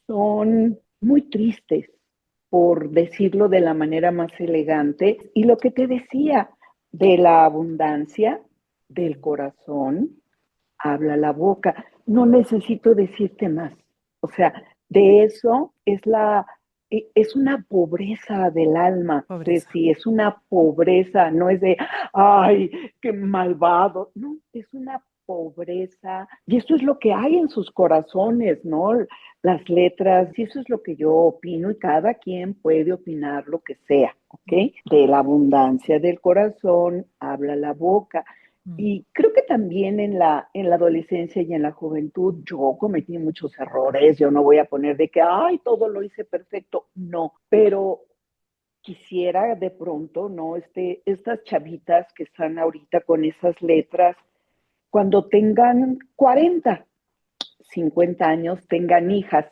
son muy tristes, por decirlo de la manera más elegante. Y lo que te decía, de la abundancia del corazón, habla la boca. No necesito decirte más. O sea, de eso es una pobreza del alma, Pobreza. Ceci, es una pobreza, no es de, ay, qué malvado, no, es una pobreza, y eso es lo que hay en sus corazones, ¿no? Las letras, y eso es lo que yo opino, y cada quien puede opinar lo que sea, ¿ok? Mm, De la abundancia del corazón habla la boca. mm. Y creo que también en la adolescencia y en la juventud yo cometí muchos errores. Yo no voy a poner de que, ay, todo lo hice perfecto. No, pero quisiera de pronto, ¿no? Estas chavitas que están ahorita con esas letras, cuando tengan 40, 50 años, tengan hijas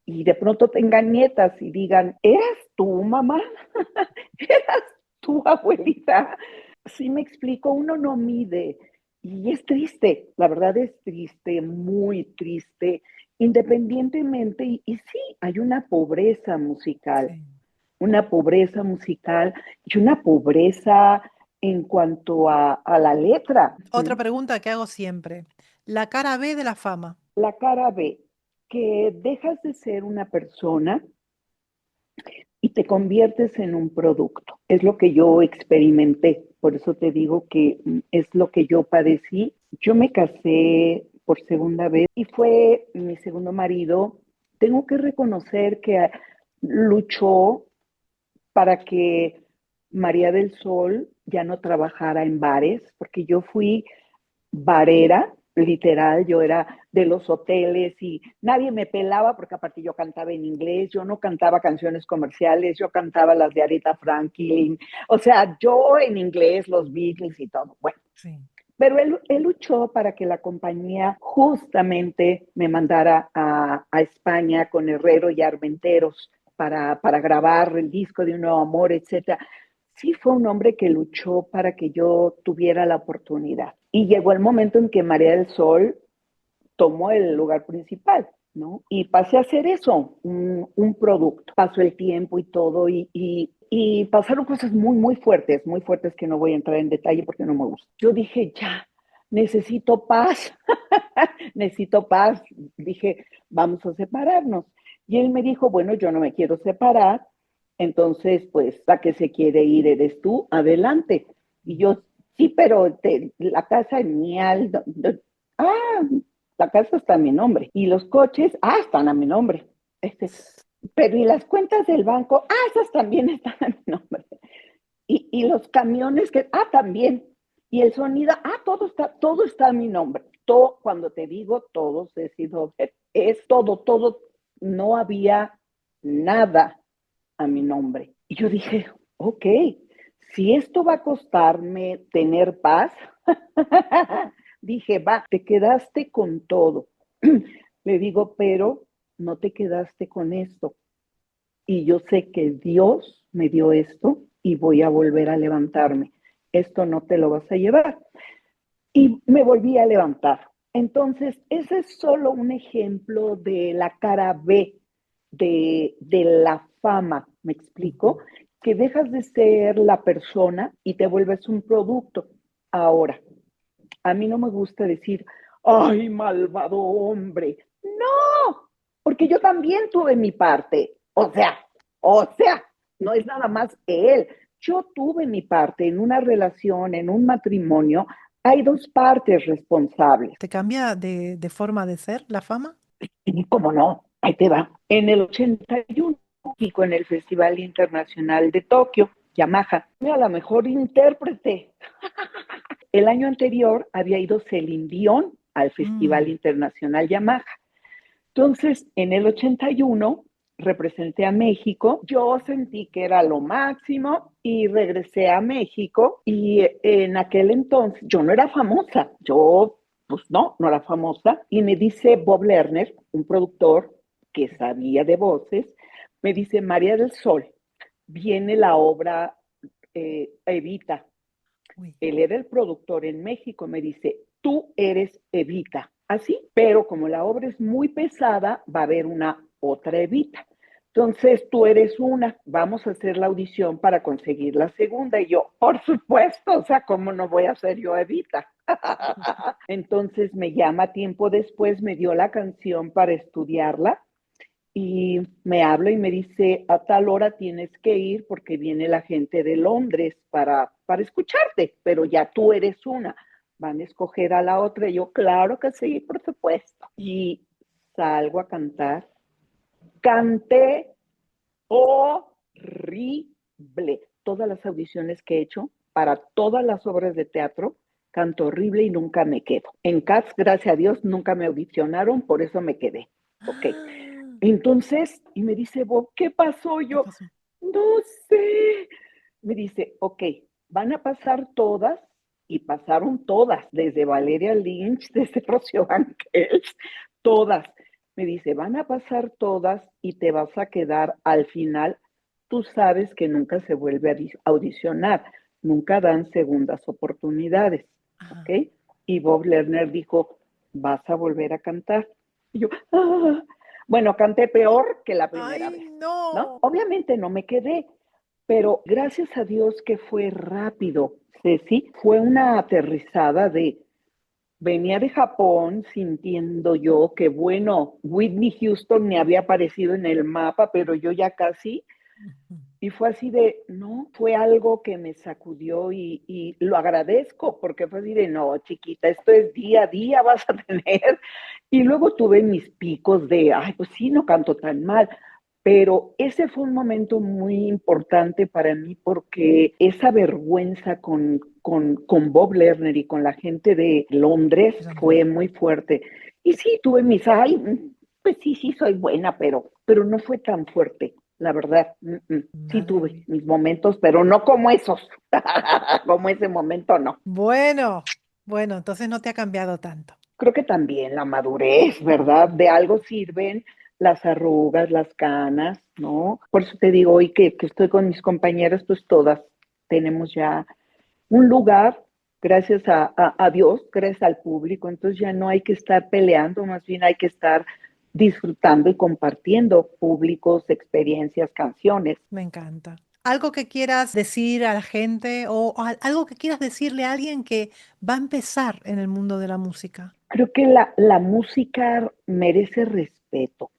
y de pronto tengan nietas y digan, ¿eras tú, mamá? ¿Eras tú, abuelita? Sí me explico, uno no mide y es triste, la verdad es triste, muy triste, independientemente, y sí, hay Sí. una pobreza musical y una pobreza en cuanto a la letra. Otra pregunta que hago siempre. La cara B de la fama. La cara B, que dejas de ser una persona y te conviertes en un producto. Es lo que yo experimenté, por eso te digo que es lo que yo padecí. Yo me casé por segunda vez y fue mi segundo marido. Tengo que reconocer que luchó para que María del Sol ya no trabajara en bares, porque yo fui barera, literal, yo era de los hoteles y nadie me pelaba porque aparte yo cantaba en inglés, yo no cantaba canciones comerciales, yo cantaba las de Aretha Franklin, o sea, yo en inglés, los Beatles y todo. Bueno, Sí. pero él luchó para que la compañía justamente me mandara a España con Herrero y Armenteros. para grabar el disco de Un Nuevo Amor, etcétera. Sí fue un hombre que luchó para que yo tuviera la oportunidad. Y llegó el momento en que María del Sol tomó el lugar principal, ¿no? Y pasé a hacer eso, un producto. Pasó el tiempo y todo, y pasaron cosas muy fuertes que no voy a entrar en detalle porque no me gusta. Yo dije, ya, necesito paz, necesito paz. Dije, vamos a separarnos. Y él me dijo, bueno, yo no me quiero separar, entonces, pues, ¿a qué se quiere ir? ¿Eres tú? Adelante. Y yo, sí, pero la casa es mía. Ah, la casa está a mi nombre. Y los coches, están a mi nombre. Pero y las cuentas del banco, esas también están a mi nombre. Y los camiones que, también. Y el sonido, todo está a mi nombre. Todo, cuando te digo todo, he sido, es todo, no había nada a mi nombre. Y yo dije, ok, si esto va a costarme tener paz, dije, va, te quedaste con todo. Le digo, pero no te quedaste con esto. Y yo sé que Dios me dio esto y voy a volver a levantarme. Esto no te lo vas a llevar. Y me volví a levantar. Entonces, ese es solo un ejemplo de la cara B de la fama, ¿me explico? Que dejas de ser la persona y te vuelves un producto. Ahora, a mí no me gusta decir, ay, malvado hombre. No, porque yo también tuve mi parte. O sea, no es nada más él. Yo tuve mi parte en una relación, en un matrimonio. Hay dos partes responsables. ¿Te cambia de forma de ser la fama? Y cómo no, ahí te va. En el 81, México, en el Festival Internacional de Tokio, Yamaha, era la mejor intérprete. El año anterior había ido Celine Dion al Festival Mm, Internacional Yamaha. Entonces, en el 81 representé a México, yo sentí que era lo máximo y regresé a México y en aquel entonces yo no era famosa, yo pues no era famosa y me dice Bob Lerner, un productor que sabía de voces, me dice, María del Sol, viene la obra Evita. uy. Él era el productor en México, me dice, tú eres Evita, así, pero como la obra es muy pesada, va a haber una otra Evita. Entonces tú eres una, vamos a hacer la audición para conseguir la segunda. Y yo, por supuesto, o sea, ¿cómo no voy a ser yo Evita? Entonces me llama tiempo después, me dio la canción para estudiarla y me habla y me dice, a tal hora tienes que ir porque viene la gente de Londres para escucharte, pero ya tú eres una, van a escoger a la otra. Y yo, claro que sí, por supuesto. Y salgo a cantar. Canté horrible. Todas las audiciones que he hecho para todas las obras de teatro, canto horrible y nunca me quedo. En Cats, gracias a Dios, nunca me audicionaron, por eso me quedé. Ok. Ah, Entonces, y me dice Bob, ¿qué pasó? ¿qué Yo, pasó? no sé. Me dice, ok, van a pasar todas, y pasaron todas, desde Valeria Lynch, desde Rocío Banquels, todas. Me dice, van a pasar todas y te vas a quedar al final. Tú sabes que nunca se vuelve a audicionar, nunca dan segundas oportunidades, ¿ok? Ajá. Y Bob Lerner dijo, vas a volver a cantar. Y yo, bueno, canté peor que la primera Ay, vez, ¿no? no. Obviamente no me quedé, pero gracias a Dios que fue rápido, Ceci, fue una aterrizada de, venía de Japón sintiendo yo que, bueno, Whitney Houston me había aparecido en el mapa, pero yo ya casi, Ujú. y fue así de, no, fue algo que me sacudió y lo agradezco porque fue así de, no, chiquita, esto es día a día, vas a tener. Y luego tuve mis picos de, ay, pues sí, no canto tan mal. Pero ese fue un momento muy importante para mí porque esa vergüenza con Bob Lerner y con la gente de Londres Londres. fue muy fuerte. Y sí, tuve mis, ay, pues sí, soy buena, pero no fue tan fuerte, la verdad. Sí Madre tuve mía. mis momentos, pero no como esos. Como ese momento, no. Bueno, bueno, entonces no te ha cambiado tanto. Creo que también la madurez, ¿verdad? De algo sirven las arrugas, las canas, ¿no? Por eso te digo hoy que estoy con mis compañeras, pues todas tenemos ya un lugar, gracias a Dios, gracias al público, entonces ya no hay que estar peleando, más bien hay que estar disfrutando y compartiendo públicos, experiencias, canciones. Me encanta. ¿Algo que quieras decir a la gente o algo que quieras decirle a alguien que va a empezar en el mundo de la música? Creo que la música merece respeto,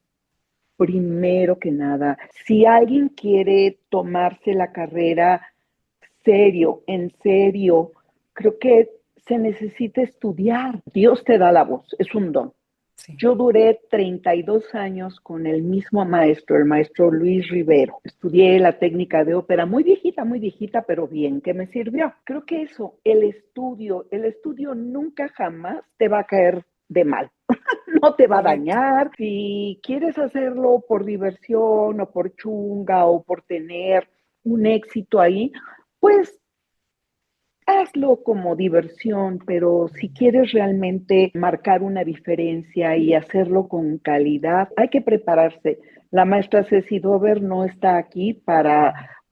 primero que nada. Si alguien quiere tomarse la carrera serio, en serio, creo que se necesita estudiar. Dios te da la voz, es un don. Sí. Yo duré 32 años con el mismo maestro, el maestro Luis Rivero. Estudié la técnica de ópera muy viejita, pero bien, que me sirvió. Creo que eso, el estudio nunca jamás te va a caer de mal. No te va a Correcto. dañar. Si quieres hacerlo por diversión o por chunga o por tener un éxito ahí, pues hazlo como diversión, pero si quieres realmente marcar una diferencia y hacerlo con calidad, hay que prepararse. La maestra Ceci Dover no está aquí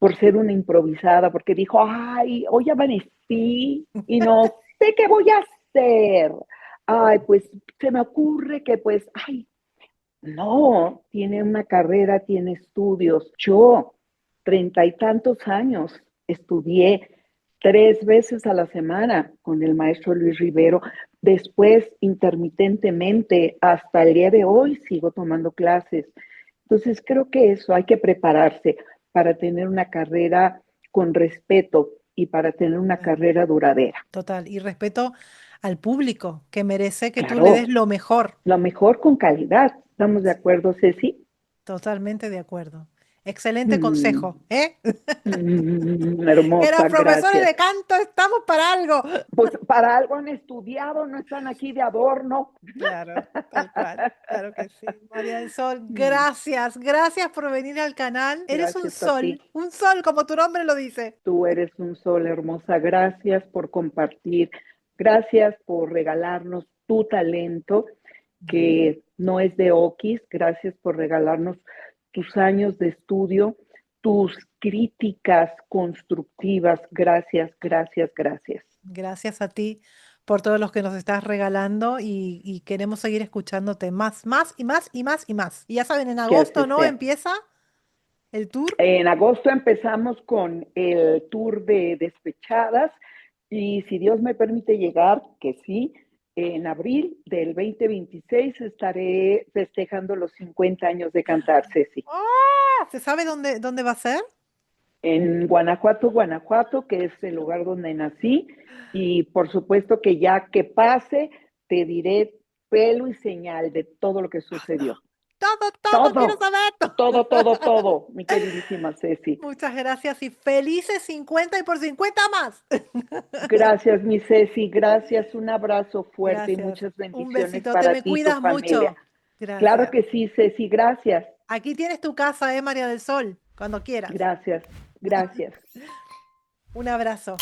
por ser una improvisada, porque dijo, ay, hoy amanecí y no sé qué voy a hacer. Ay, pues se me ocurre que pues, ay, no, tiene una carrera, tiene estudios. Yo, 30 y tantos años, estudié 3 veces a la semana con el maestro Luis Rivero. Después, intermitentemente, hasta el día de hoy, sigo tomando clases. Entonces, creo que eso hay que prepararse para tener una carrera con respeto y para tener una Claro, carrera duradera. total. Y respeto al público que merece que tú le des Claro, lo mejor. lo mejor con calidad. ¿Estamos de Sí, acuerdo, Ceci? totalmente de acuerdo. Excelente Mm. consejo, ¿eh? Que los Hermosa, profesores gracias. de canto estamos para algo. Pues para algo han estudiado, no están aquí de adorno. Claro, tal cual. Claro que sí. María del Sol, Mm. gracias. Gracias por venir al canal. Eres Gracias a ti. un sol, como tu nombre lo dice. Tú eres un sol, hermosa. Gracias por compartir. Gracias por regalarnos tu talento, que no es de Okis. Gracias por regalarnos tus años de estudio, tus críticas constructivas. Gracias, gracias, gracias. Gracias a ti por todos los que nos estás regalando y queremos seguir escuchándote más, más y más y más y más. Y ya saben, en Que así agosto, ¿no? sea. Empieza el tour. En agosto empezamos con el tour de Despechadas y si Dios me permite llegar, que sí, en abril del 2026 estaré festejando los 50 años de cantar, Ceci. ¡Ah! ¿Se sabe dónde va a ser? En Guanajuato, Guanajuato, que es el lugar donde nací, y por supuesto que ya que pase, te diré pelo y señal de todo lo que sucedió. Todo, todo, quiero Todo, saber. todo, mi queridísima Ceci. Muchas gracias y felices 50 y por 50 más. Gracias, mi Ceci, gracias, un abrazo fuerte y Gracias. muchas Un bendiciones besito. Te para me ti y tu cuidas familia. mucho. Claro Gracias. que sí, Ceci, gracias, Aquí tienes tu casa, María del Sol, cuando quieras. gracias, gracias. Un abrazo.